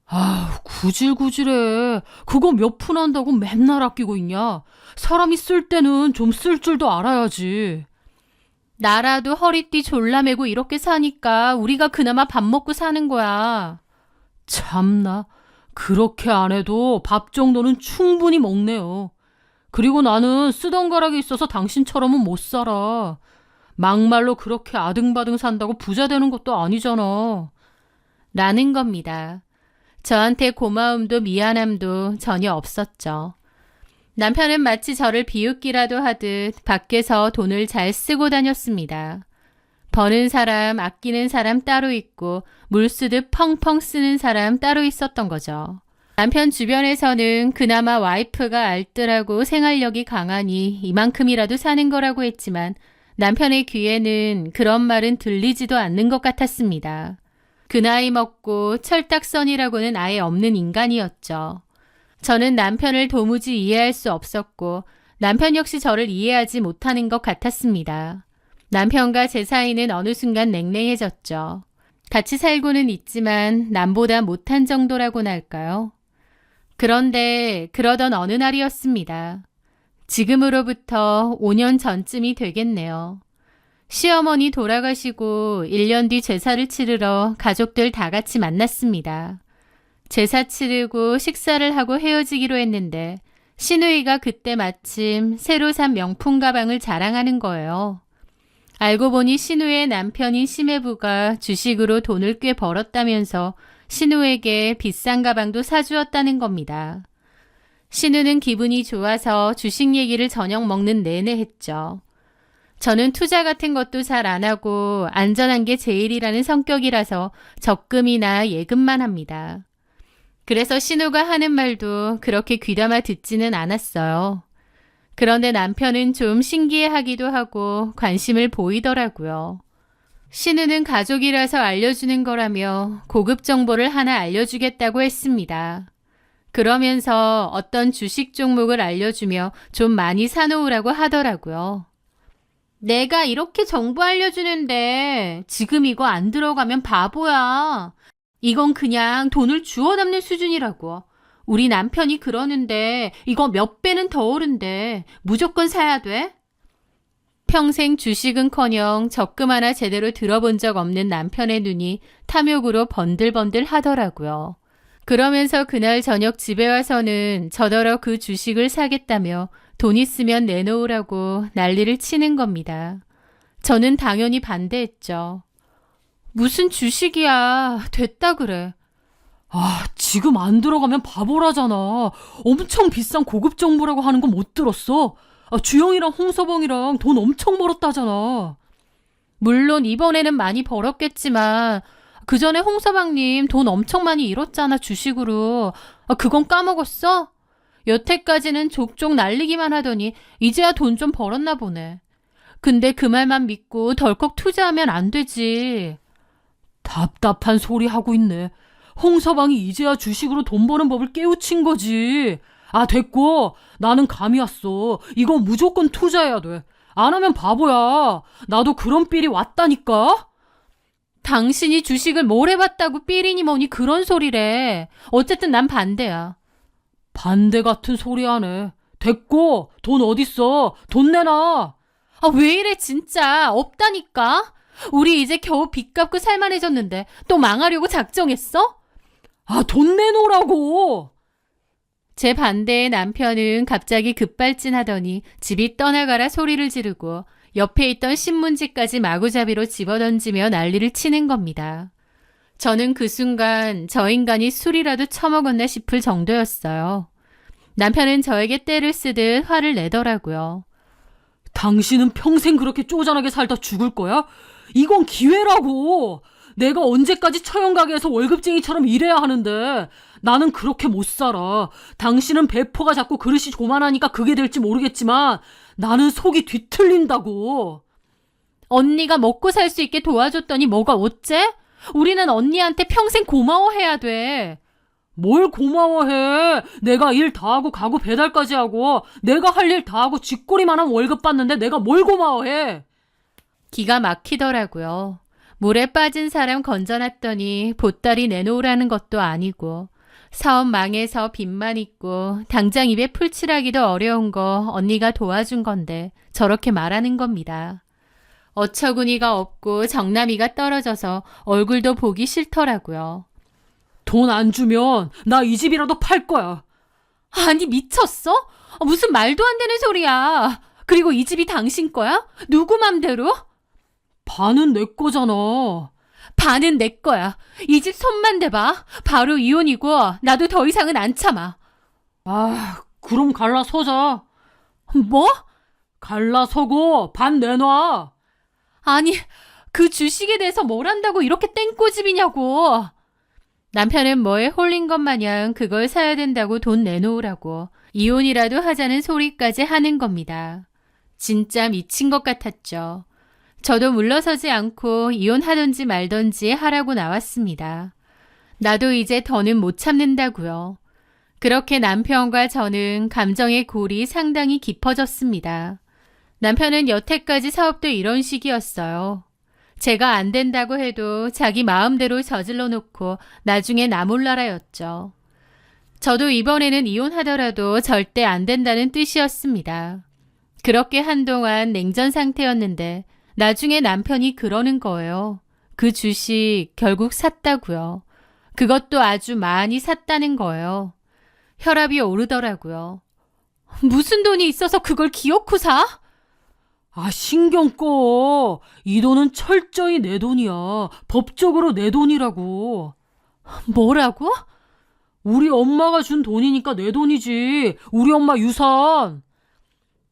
아, 구질구질해. 그거 몇 푼 한다고 맨날 아끼고 있냐? 사람이 쓸 때는 좀 쓸 줄도 알아야지. 나라도 허리띠 졸라매고 이렇게 사니까 우리가 그나마 밥 먹고 사는 거야. 참나. 그렇게 안 해도 밥 정도는 충분히 먹네요. 그리고 나는 쓰던 가락이 있어서 당신처럼은 못 살아. 막말로 그렇게 아등바등 산다고 부자 되는 것도 아니잖아. 라는 겁니다. 저한테 고마움도 미안함도 전혀 없었죠. 남편은 마치 저를 비웃기라도 하듯 밖에서 돈을 잘 쓰고 다녔습니다. 버는 사람, 아끼는 사람 따로 있고 물 쓰듯 펑펑 쓰는 사람 따로 있었던 거죠. 남편 주변에서는 그나마 와이프가 알뜰하고 생활력이 강하니 이만큼이라도 사는 거라고 했지만 남편의 귀에는 그런 말은 들리지도 않는 것 같았습니다. 그 나이 먹고 철딱선이라고는 아예 없는 인간이었죠. 저는 남편을 도무지 이해할 수 없었고 남편 역시 저를 이해하지 못하는 것 같았습니다. 남편과 제 사이는 어느 순간 냉랭해졌죠. 같이 살고는 있지만 남보다 못한 정도라고나 할까요? 그런데 그러던 어느 날이었습니다. 지금으로부터 5년 전쯤이 되겠네요. 시어머니 돌아가시고 1년 뒤 제사를 치르러 가족들 다 같이 만났습니다. 제사 치르고 식사를 하고 헤어지기로 했는데 시누이가 그때 마침 새로 산 명품 가방을 자랑하는 거예요. 알고 보니 시누이의 남편인 시매부가 주식으로 돈을 꽤 벌었다면서 신우에게 비싼 가방도 사주었다는 겁니다. 신우는 기분이 좋아서 주식 얘기를 저녁 먹는 내내 했죠. 저는 투자 같은 것도 잘 안 하고 안전한 게 제일이라는 성격이라서 적금이나 예금만 합니다. 그래서 신우가 하는 말도 그렇게 귀담아 듣지는 않았어요. 그런데 남편은 좀 신기해하기도 하고 관심을 보이더라고요. 신우는 가족이라서 알려주는 거라며 고급 정보를 하나 알려주겠다고 했습니다. 그러면서 어떤 주식 종목을 알려주며 좀 많이 사놓으라고 하더라고요. 내가 이렇게 정보 알려주는데 지금 이거 안 들어가면 바보야. 이건 그냥 돈을 주워 담는 수준이라고. 우리 남편이 그러는데 이거 몇 배는 더 오른대. 무조건 사야 돼. 평생 주식은커녕 적금 하나 제대로 들어본 적 없는 남편의 눈이 탐욕으로 번들번들 하더라고요. 그러면서 그날 저녁 집에 와서는 저더러 그 주식을 사겠다며 돈 있으면 내놓으라고 난리를 치는 겁니다. 저는 당연히 반대했죠. 무슨 주식이야. 됐다 그래. 아, 지금 안 들어가면 바보라잖아. 엄청 비싼 고급 정보라고 하는 거 못 들었어? 아, 주영이랑 홍서봉이랑 돈 엄청 벌었다잖아. 물론 이번에는 많이 벌었겠지만 그 전에 홍서방님 돈 엄청 많이 잃었잖아 주식으로. 아, 그건 까먹었어? 여태까지는 족족 날리기만 하더니 이제야 돈 좀 벌었나 보네. 근데 그 말만 믿고 덜컥 투자하면 안 되지. 답답한 소리 하고 있네. 홍서방이 이제야 주식으로 돈 버는 법을 깨우친 거지. 아, 됐고. 나는 감이 왔어. 이거 무조건 투자해야 돼. 안 하면 바보야. 나도 그런 삘이 왔다니까. 당신이 주식을 뭘 해봤다고 삐리니 뭐니 그런 소리래. 어쨌든 난 반대야. 반대 같은 소리 하네. 됐고. 돈 어딨어. 돈 내놔. 아, 왜 이래 진짜. 없다니까. 우리 이제 겨우 빚 갚고 살만해졌는데 또 망하려고 작정했어? 아, 돈 내놓으라고! 제 반대에 남편은 갑자기 급발진하더니 집이 떠나가라 소리를 지르고 옆에 있던 신문지까지 마구잡이로 집어던지며 난리를 치는 겁니다. 저는 그 순간 저 인간이 술이라도 처먹었나 싶을 정도였어요. 남편은 저에게 떼를 쓰듯 화를 내더라고요. 당신은 평생 그렇게 쪼잔하게 살다 죽을 거야? 이건 기회라고! 내가 언제까지 처형가게에서 월급쟁이처럼 일해야 하는데 나는 그렇게 못 살아. 당신은 배포가 작고 그릇이 조만하니까 그게 될지 모르겠지만 나는 속이 뒤틀린다고. 언니가 먹고 살 수 있게 도와줬더니 뭐가 어째? 우리는 언니한테 평생 고마워해야 돼. 뭘 고마워해. 내가 일 다 하고 가구 배달까지 하고 내가 할 일 다 하고 쥐꼬리만한 월급 받는데 내가 뭘 고마워해. 기가 막히더라고요. 물에 빠진 사람 건져놨더니 보따리 내놓으라는 것도 아니고 사업 망해서 빚만 있고 당장 입에 풀칠하기도 어려운 거 언니가 도와준 건데 저렇게 말하는 겁니다. 어처구니가 없고 정남이가 떨어져서 얼굴도 보기 싫더라고요. 돈 안 주면 나 이 집이라도 팔 거야. 아니 미쳤어? 무슨 말도 안 되는 소리야. 그리고 이 집이 당신 거야? 누구 맘대로? 반은 내 거잖아. 반은 내 거야. 이 집 손만 대봐. 바로 이혼이고 나도 더 이상은 안 참아. 아, 그럼 갈라서자. 뭐? 갈라서고 반 내놔. 아니 그 주식에 대해서 뭘 안다고 이렇게 땡꼬집이냐고. 남편은 뭐에 홀린 것 마냥 그걸 사야 된다고 돈 내놓으라고 이혼이라도 하자는 소리까지 하는 겁니다. 진짜 미친 것 같았죠. 저도 물러서지 않고 이혼하든지 말든지 하라고 나왔습니다. 나도 이제 더는 못 참는다고요. 그렇게 남편과 저는 감정의 골이 상당히 깊어졌습니다. 남편은 여태까지 사업도 이런 식이었어요. 제가 안 된다고 해도 자기 마음대로 저질러 놓고 나중에 나 몰라라였죠. 저도 이번에는 이혼하더라도 절대 안 된다는 뜻이었습니다. 그렇게 한동안 냉전 상태였는데 나중에 남편이 그러는 거예요. 그 주식 결국 샀다고요. 그것도 아주 많이 샀다는 거예요. 혈압이 오르더라고요. 무슨 돈이 있어서 그걸 기어코 사? 아, 신경 꺼. 이 돈은 철저히 내 돈이야. 법적으로 내 돈이라고. 뭐라고? 우리 엄마가 준 돈이니까 내 돈이지. 우리 엄마 유산.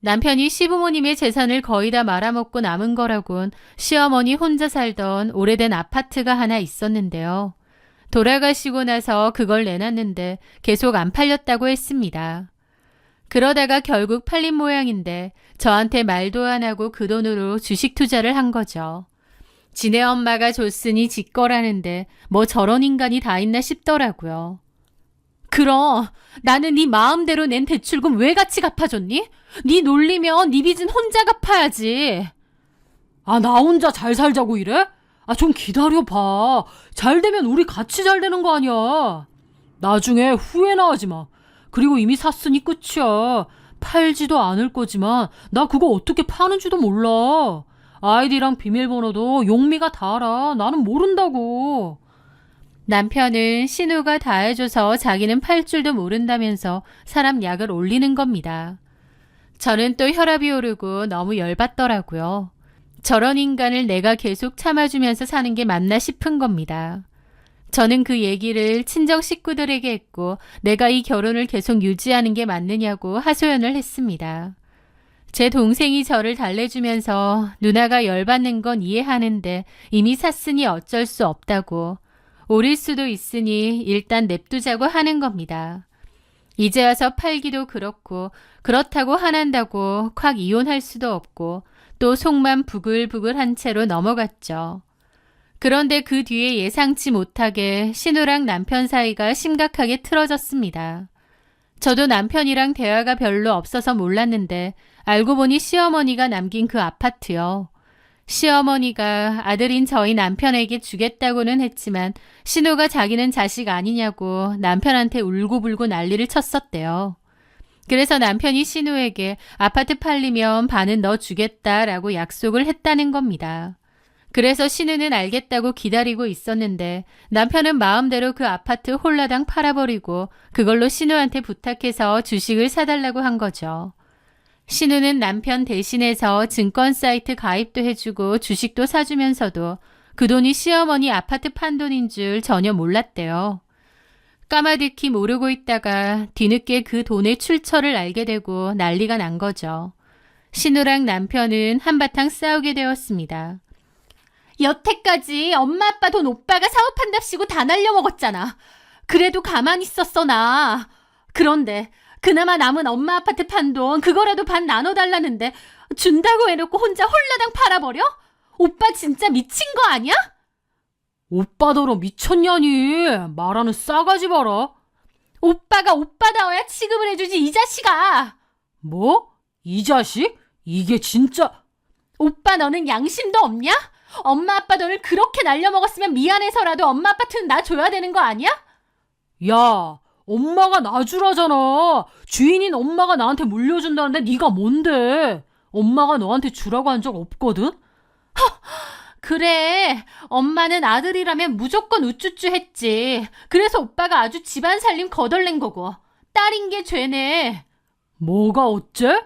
남편이 시부모님의 재산을 거의 다 말아먹고 남은 거라곤 시어머니 혼자 살던 오래된 아파트가 하나 있었는데요. 돌아가시고 나서 그걸 내놨는데 계속 안 팔렸다고 했습니다. 그러다가 결국 팔린 모양인데 저한테 말도 안 하고 그 돈으로 주식 투자를 한 거죠. 지네 엄마가 줬으니 지 거라는데 뭐 저런 인간이 다 있나 싶더라고요. 그럼 나는 네 마음대로 낸 대출금 왜 같이 갚아줬니? 네 놀리면 네 빚은 혼자 갚아야지. 아, 나 혼자 잘 살자고 이래? 아, 좀 기다려봐. 잘 되면 우리 같이 잘 되는 거 아니야. 나중에 후회나 하지 마. 그리고 이미 샀으니 끝이야. 팔지도 않을 거지만 나 그거 어떻게 파는지도 몰라. 아이디랑 비밀번호도 용미가 다 알아. 나는 모른다고. 남편은 신우가 다 해줘서 자기는 팔 줄도 모른다면서 사람 약을 올리는 겁니다. 저는 또 혈압이 오르고 너무 열받더라고요. 저런 인간을 내가 계속 참아주면서 사는 게 맞나 싶은 겁니다. 저는 그 얘기를 친정 식구들에게 했고 내가 이 결혼을 계속 유지하는 게 맞느냐고 하소연을 했습니다. 제 동생이 저를 달래주면서 누나가 열받는 건 이해하는데 이미 샀으니 어쩔 수 없다고 오릴 수도 있으니 일단 냅두자고 하는 겁니다. 이제 와서 팔기도 그렇고 그렇다고 화난다고 콱 이혼할 수도 없고 또 속만 부글부글한 채로 넘어갔죠. 그런데 그 뒤에 예상치 못하게 신우랑 남편 사이가 심각하게 틀어졌습니다. 저도 남편이랑 대화가 별로 없어서 몰랐는데 알고 보니 시어머니가 남긴 그 아파트요. 시어머니가 아들인 저희 남편에게 주겠다고는 했지만 신우가 자기는 자식 아니냐고 남편한테 울고불고 난리를 쳤었대요. 그래서 남편이 신우에게 아파트 팔리면 반은 너 주겠다라고 약속을 했다는 겁니다. 그래서 신우는 알겠다고 기다리고 있었는데 남편은 마음대로 그 아파트 홀라당 팔아버리고 그걸로 신우한테 부탁해서 주식을 사달라고 한 거죠. 신우는 남편 대신해서 증권 사이트 가입도 해주고 주식도 사주면서도 그 돈이 시어머니 아파트 판 돈인 줄 전혀 몰랐대요. 까마득히 모르고 있다가 뒤늦게 그 돈의 출처를 알게 되고 난리가 난 거죠. 신우랑 남편은 한바탕 싸우게 되었습니다. 여태까지 엄마 아빠 돈 오빠가 사업한답시고 다 날려먹었잖아. 그래도 가만히 있었어 나. 그런데 그나마 남은 엄마 아파트 판 돈 그거라도 반 나눠달라는데 준다고 해놓고 혼자 홀라당 팔아버려? 오빠 진짜 미친 거 아니야? 오빠더러 미쳤냐니. 말하는 싸가지 봐라. 오빠가 오빠다워야 취급을 해주지 이 자식아. 뭐? 이 자식? 이게 진짜... 오빠 너는 양심도 없냐? 엄마 아빠 돈을 그렇게 날려먹었으면 미안해서라도 엄마 아파트는 나 줘야 되는 거 아니야? 야, 엄마가 놔주라잖아. 주인인 엄마가 나한테 물려준다는데 네가 뭔데? 엄마가 너한테 주라고 한 적 없거든? 그래, 엄마는 아들이라면 무조건 우쭈쭈 했지. 그래서 오빠가 아주 집안 살림 거덜낸 거고. 딸인 게 죄네. 뭐가 어째?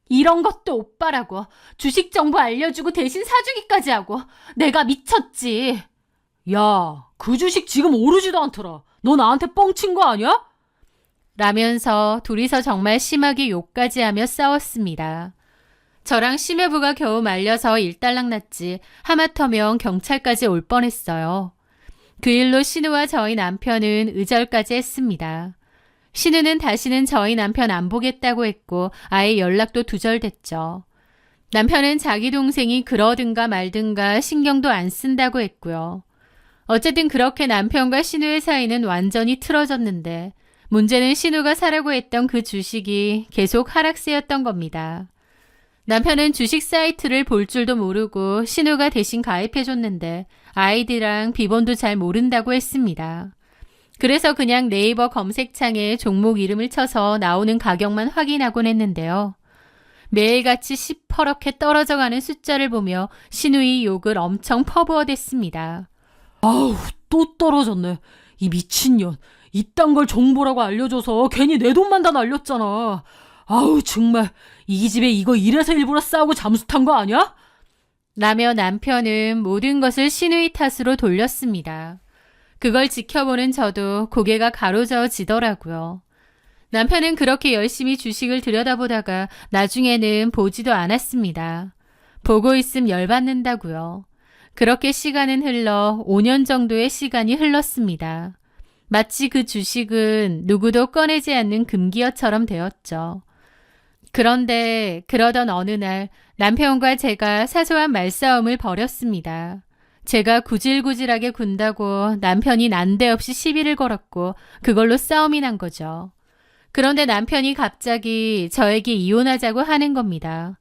이런 것도 오빠라고. 주식 정보 알려주고 대신 사주기까지 하고. 내가 미쳤지. 야, 그 주식 지금 오르지도 않더라. 너 나한테 뻥친 거 아니야? 라면서 둘이서 정말 심하게 욕까지 하며 싸웠습니다. 저랑 심해부가 겨우 말려서 일단락 났지 하마터면 경찰까지 올 뻔했어요. 그 일로 신우와 저희 남편은 의절까지 했습니다. 신우는 다시는 저희 남편 안 보겠다고 했고 아예 연락도 두절됐죠. 남편은 자기 동생이 그러든가 말든가 신경도 안 쓴다고 했고요. 어쨌든 그렇게 남편과 신우의 사이는 완전히 틀어졌는데 문제는 신우가 사라고 했던 그 주식이 계속 하락세였던 겁니다. 남편은 주식 사이트를 볼 줄도 모르고 신우가 대신 가입해줬는데 아이디랑 비번도 잘 모른다고 했습니다. 그래서 그냥 네이버 검색창에 종목 이름을 쳐서 나오는 가격만 확인하곤 했는데요. 매일같이 시퍼렇게 떨어져가는 숫자를 보며 신우의 욕을 엄청 퍼부어댔습니다. 아우, 또 떨어졌네. 이 미친년. 이딴 걸 정보라고 알려줘서 괜히 내 돈만 다 날렸잖아. 아우, 정말 이 집에 이거 이래서 일부러 싸우고 잠수 탄 거 아니야? 라며 남편은 모든 것을 신우의 탓으로 돌렸습니다. 그걸 지켜보는 저도 고개가 가로저어지더라고요. 남편은 그렇게 열심히 주식을 들여다보다가 나중에는 보지도 않았습니다. 보고 있음 열받는다고요. 그렇게 시간은 흘러 5년 정도의 시간이 흘렀습니다. 마치 그 주식은 누구도 꺼내지 않는 금기어처럼 되었죠. 그런데 그러던 어느 날 남편과 제가 사소한 말싸움을 벌였습니다. 제가 구질구질하게 군다고 남편이 난데없이 시비를 걸었고 그걸로 싸움이 난 거죠. 그런데 남편이 갑자기 저에게 이혼하자고 하는 겁니다.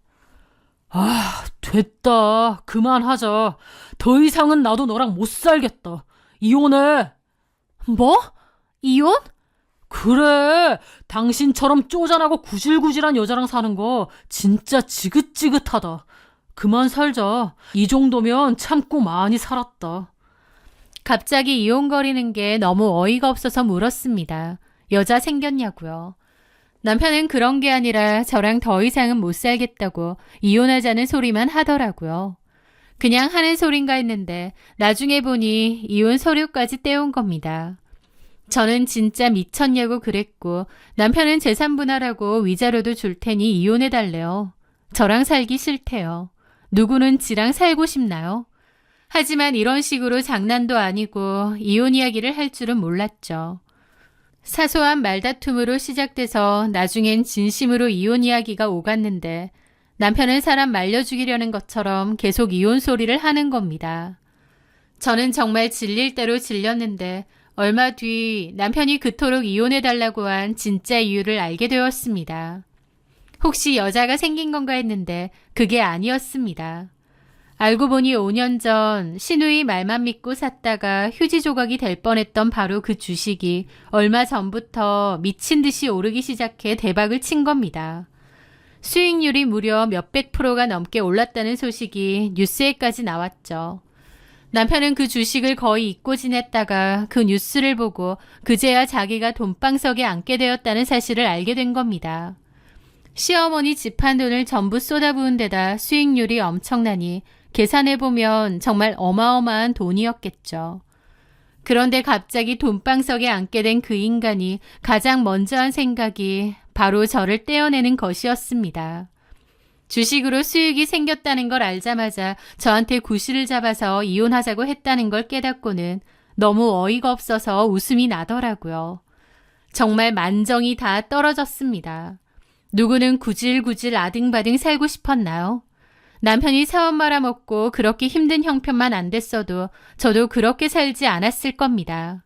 아, 됐다. 그만하자. 더 이상은 나도 너랑 못 살겠다. 이혼해. 뭐? 이혼? 그래. 당신처럼 쪼잔하고 구질구질한 여자랑 사는 거 진짜 지긋지긋하다. 그만 살자. 이 정도면 참고 많이 살았다. 갑자기 이혼거리는 게 너무 어이가 없어서 물었습니다. 여자 생겼냐고요. 남편은 그런 게 아니라 저랑 더 이상은 못 살겠다고 이혼하자는 소리만 하더라고요. 그냥 하는 소린가 했는데 나중에 보니 이혼 서류까지 떼온 겁니다. 저는 진짜 미쳤냐고 그랬고 남편은 재산 분할하고 위자료도 줄 테니 이혼해달래요. 저랑 살기 싫대요. 누구는 지랑 살고 싶나요? 하지만 이런 식으로 장난도 아니고 이혼 이야기를 할 줄은 몰랐죠. 사소한 말다툼으로 시작돼서 나중엔 진심으로 이혼 이야기가 오갔는데 남편은 사람 말려 죽이려는 것처럼 계속 이혼 소리를 하는 겁니다. 저는 정말 질릴 대로 질렸는데 얼마 뒤 남편이 그토록 이혼해달라고 한 진짜 이유를 알게 되었습니다. 혹시 여자가 생긴 건가 했는데 그게 아니었습니다. 알고 보니 5년 전 신우의 말만 믿고 샀다가 휴지 조각이 될 뻔했던 바로 그 주식이 얼마 전부터 미친 듯이 오르기 시작해 대박을 친 겁니다. 수익률이 무려 몇백 프로가 넘게 올랐다는 소식이 뉴스에까지 나왔죠. 남편은 그 주식을 거의 잊고 지냈다가 그 뉴스를 보고 그제야 자기가 돈방석에 앉게 되었다는 사실을 알게 된 겁니다. 시어머니 집한 돈을 전부 쏟아부은 데다 수익률이 엄청나니 계산해보면 정말 어마어마한 돈이었겠죠. 그런데 갑자기 돈방석에 앉게 된 그 인간이 가장 먼저 한 생각이 바로 저를 떼어내는 것이었습니다. 주식으로 수익이 생겼다는 걸 알자마자 저한테 구실을 잡아서 이혼하자고 했다는 걸 깨닫고는 너무 어이가 없어서 웃음이 나더라고요. 정말 만정이 다 떨어졌습니다. 누구는 구질구질 아등바등 살고 싶었나요? 남편이 사업 말아먹고 그렇게 힘든 형편만 안 됐어도 저도 그렇게 살지 않았을 겁니다.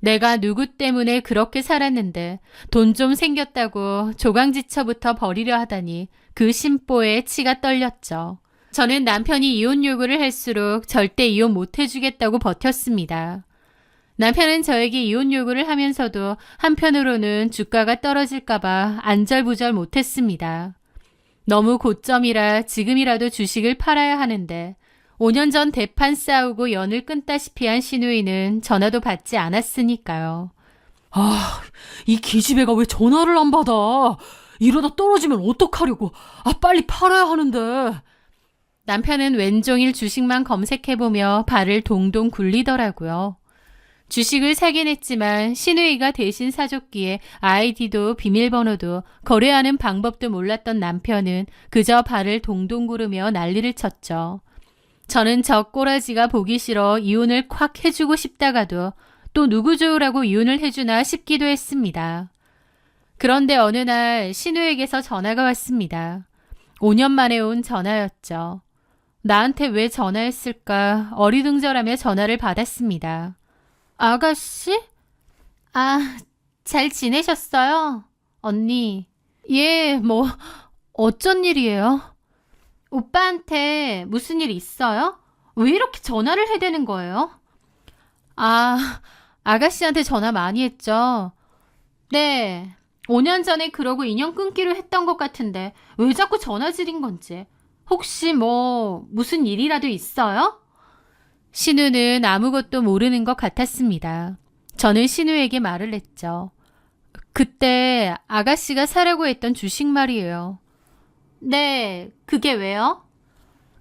내가 누구 때문에 그렇게 살았는데 돈 좀 생겼다고 조강지처부터 버리려 하다니 그 심보에 치가 떨렸죠. 저는 남편이 이혼 요구를 할수록 절대 이혼 못 해주겠다고 버텼습니다. 남편은 저에게 이혼 요구를 하면서도 한편으로는 주가가 떨어질까봐 안절부절 못했습니다. 너무 고점이라 지금이라도 주식을 팔아야 하는데 5년 전 대판 싸우고 연을 끊다시피 한 시누이는 전화도 받지 않았으니까요. 아, 이 기집애가 왜 전화를 안 받아? 이러다 떨어지면 어떡하려고. 빨리 팔아야 하는데. 남편은 왼종일 주식만 검색해보며 발을 동동 굴리더라고요. 주식을 사긴 했지만 시누이가 대신 사줬기에 아이디도 비밀번호도 거래하는 방법도 몰랐던 남편은 그저 발을 동동 구르며 난리를 쳤죠. 저는 저 꼬라지가 보기 싫어 이혼을 콱 해주고 싶다가도 또 누구 좋으라고 이혼을 해주나 싶기도 했습니다. 그런데 어느 날 신우에게서 전화가 왔습니다. 5년 만에 온 전화였죠. 나한테 왜 전화했을까 어리둥절하며 전화를 받았습니다. 아가씨? 잘 지내셨어요? 언니. 예, 어쩐 일이에요? 오빠한테 무슨 일 있어요? 왜 이렇게 전화를 해대는 거예요? 아가씨한테 전화 많이 했죠? 네. 5년 전에 그러고 인연 끊기로 했던 것 같은데 왜 자꾸 전화질인 건지. 혹시 무슨 일이라도 있어요? 신우는 아무것도 모르는 것 같았습니다. 저는 신우에게 말을 했죠. 그때 아가씨가 사라고 했던 주식 말이에요. 네, 그게 왜요?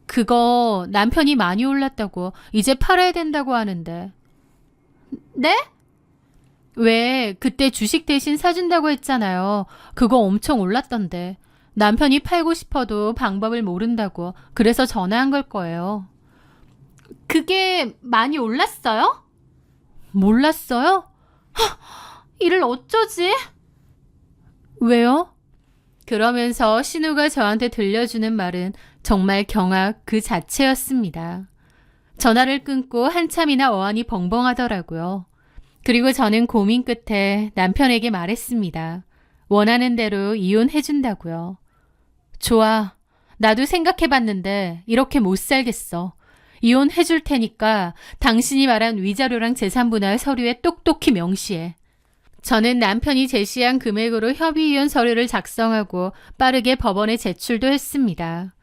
그거 남편이 많이 올랐다고 이제 팔아야 된다고 하는데. 네? 왜 그때 주식 대신 사준다고 했잖아요. 그거 엄청 올랐던데. 남편이 팔고 싶어도 방법을 모른다고 그래서 전화한 걸 거예요. 그게 많이 올랐어요? 몰랐어요? 이를 어쩌지? 왜요? 그러면서 신우가 저한테 들려주는 말은 정말 경악 그 자체였습니다. 전화를 끊고 한참이나 어안이 벙벙하더라고요. 그리고 저는 고민 끝에 남편에게 말했습니다. 원하는 대로 이혼해준다고요. 좋아. 나도 생각해봤는데 이렇게 못 살겠어. 이혼해줄 테니까 당신이 말한 위자료랑 재산분할 서류에 똑똑히 명시해. 저는 남편이 제시한 금액으로 협의이혼 서류를 작성하고 빠르게 법원에 제출도 했습니다.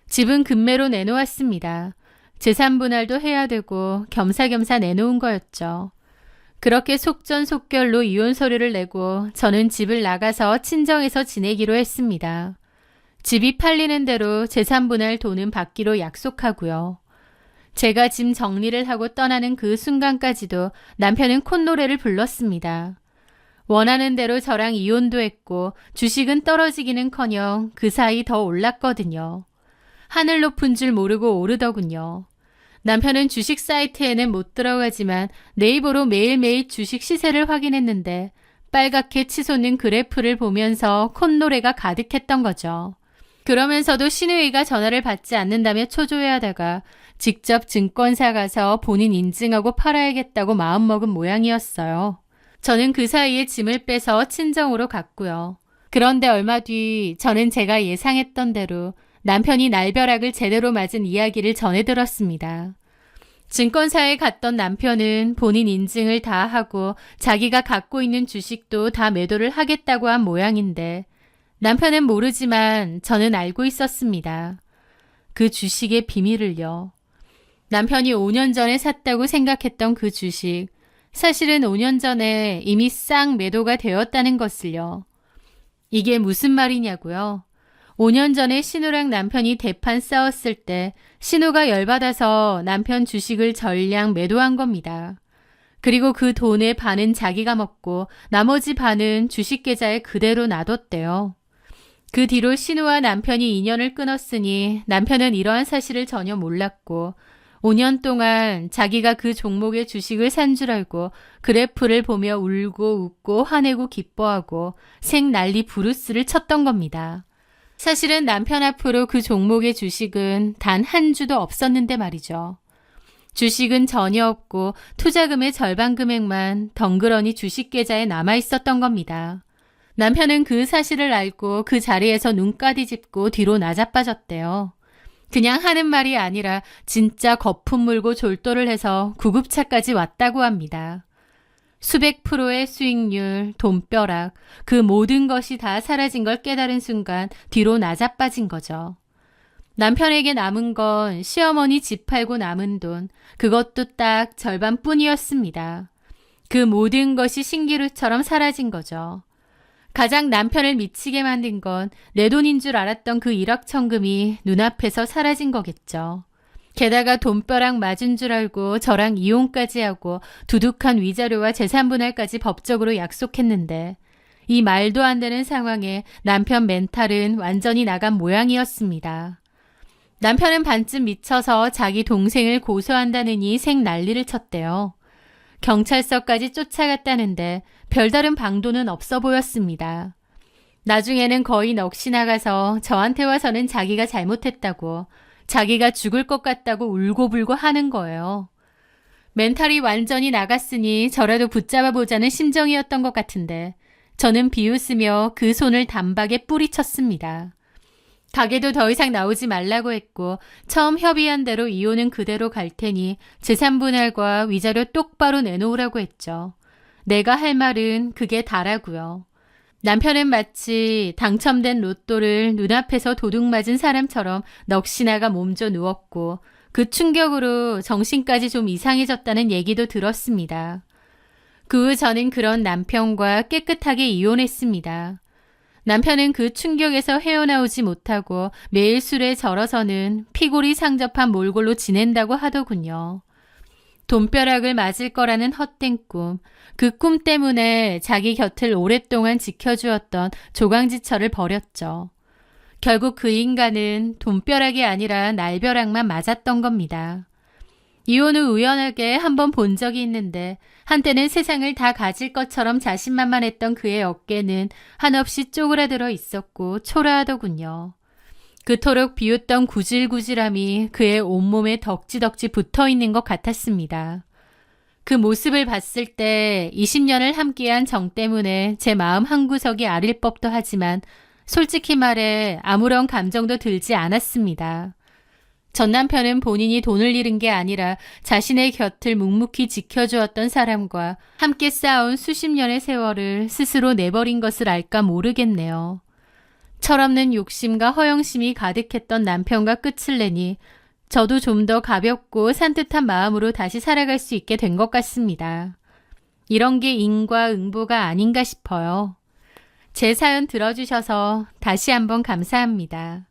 집은 금매로 내놓았습니다. 재산분할도 해야 되고 겸사겸사 내놓은 거였죠. 그렇게 속전속결로 이혼 서류를 내고 저는 집을 나가서 친정에서 지내기로 했습니다. 집이 팔리는 대로 재산분할 돈은 받기로 약속하고요. 제가 짐 정리를 하고 떠나는 그 순간까지도 남편은 콧노래를 불렀습니다. 원하는 대로 저랑 이혼도 했고 주식은 떨어지기는커녕 그 사이 더 올랐거든요. 하늘 높은 줄 모르고 오르더군요. 남편은 주식 사이트에는 못 들어가지만 네이버로 매일매일 주식 시세를 확인했는데 빨갛게 치솟는 그래프를 보면서 콧노래가 가득했던 거죠. 그러면서도 신우이가 전화를 받지 않는다며 초조해하다가 직접 증권사 가서 본인 인증하고 팔아야겠다고 마음먹은 모양이었어요. 저는 그 사이에 짐을 빼서 친정으로 갔고요. 그런데 얼마 뒤 저는 제가 예상했던 대로 남편이 날벼락을 제대로 맞은 이야기를 전해 들었습니다. 증권사에 갔던 남편은 본인 인증을 다 하고 자기가 갖고 있는 주식도 다 매도를 하겠다고 한 모양인데 남편은 모르지만 저는 알고 있었습니다. 그 주식의 비밀을요. 남편이 5년 전에 샀다고 생각했던 그 주식, 사실은 5년 전에 이미 싹 매도가 되었다는 것을요. 이게 무슨 말이냐고요? 5년 전에 신우랑 남편이 대판 싸웠을 때 신우가 열받아서 남편 주식을 전량 매도한 겁니다. 그리고 그 돈의 반은 자기가 먹고 나머지 반은 주식 계좌에 그대로 놔뒀대요. 그 뒤로 신우와 남편이 인연을 끊었으니 남편은 이러한 사실을 전혀 몰랐고 5년 동안 자기가 그 종목의 주식을 산 줄 알고 그래프를 보며 울고 웃고 화내고 기뻐하고 생난리 부르스를 쳤던 겁니다. 사실은 남편 앞으로 그 종목의 주식은 단 한 주도 없었는데 말이죠. 주식은 전혀 없고 투자금의 절반 금액만 덩그러니 주식 계좌에 남아 있었던 겁니다. 남편은 그 사실을 알고 그 자리에서 눈까디 짚고 뒤로 나자빠졌대요. 그냥 하는 말이 아니라 진짜 거품 물고 졸도를 해서 구급차까지 왔다고 합니다. 수백 프로의 수익률, 돈벼락, 그 모든 것이 다 사라진 걸 깨달은 순간 뒤로 나자빠진 거죠. 남편에게 남은 건 시어머니 집 팔고 남은 돈, 그것도 딱 절반뿐이었습니다. 그 모든 것이 신기루처럼 사라진 거죠. 가장 남편을 미치게 만든 건 내 돈인 줄 알았던 그 일확천금이 눈앞에서 사라진 거겠죠. 게다가 돈벼락 맞은 줄 알고 저랑 이혼까지 하고 두둑한 위자료와 재산분할까지 법적으로 약속했는데 이 말도 안 되는 상황에 남편 멘탈은 완전히 나간 모양이었습니다. 남편은 반쯤 미쳐서 자기 동생을 고소한다느니 생난리를 쳤대요. 경찰서까지 쫓아갔다는데 별다른 방도는 없어 보였습니다. 나중에는 거의 넋이 나가서 저한테 와서는 자기가 잘못했다고, 자기가 죽을 것 같다고 울고불고 하는 거예요. 멘탈이 완전히 나갔으니 저라도 붙잡아 보자는 심정이었던 것 같은데 저는 비웃으며 그 손을 단박에 뿌리쳤습니다. 가게도 더 이상 나오지 말라고 했고 처음 협의한 대로 이혼은 그대로 갈 테니 재산분할과 위자료 똑바로 내놓으라고 했죠. 내가 할 말은 그게 다라고요. 남편은 마치 당첨된 로또를 눈앞에서 도둑 맞은 사람처럼 넋이나가 몸져 누웠고 그 충격으로 정신까지 좀 이상해졌다는 얘기도 들었습니다. 그 후 저는 그런 남편과 깨끗하게 이혼했습니다. 남편은 그 충격에서 헤어나오지 못하고 매일 술에 절어서는 피골이 상접한 몰골로 지낸다고 하더군요. 돈벼락을 맞을 거라는 헛된 꿈, 그 꿈 때문에 자기 곁을 오랫동안 지켜주었던 조강지처를 버렸죠. 결국 그 인간은 돈벼락이 아니라 날벼락만 맞았던 겁니다. 이혼 후 우연하게 한번 본 적이 있는데 한때는 세상을 다 가질 것처럼 자신만만했던 그의 어깨는 한없이 쪼그라들어 있었고 초라하더군요. 그토록 비웃던 구질구질함이 그의 온몸에 덕지덕지 붙어있는 것 같았습니다. 그 모습을 봤을 때 20년을 함께한 정 때문에 제 마음 한구석이 아릴 법도 하지만 솔직히 말해 아무런 감정도 들지 않았습니다. 전 남편은 본인이 돈을 잃은 게 아니라 자신의 곁을 묵묵히 지켜주었던 사람과 함께 쌓아온 수십 년의 세월을 스스로 내버린 것을 알까 모르겠네요. 철없는 욕심과 허영심이 가득했던 남편과 끝을 내니 저도 좀 더 가볍고 산뜻한 마음으로 다시 살아갈 수 있게 된 것 같습니다. 이런 게 인과 응보가 아닌가 싶어요. 제 사연 들어주셔서 다시 한번 감사합니다.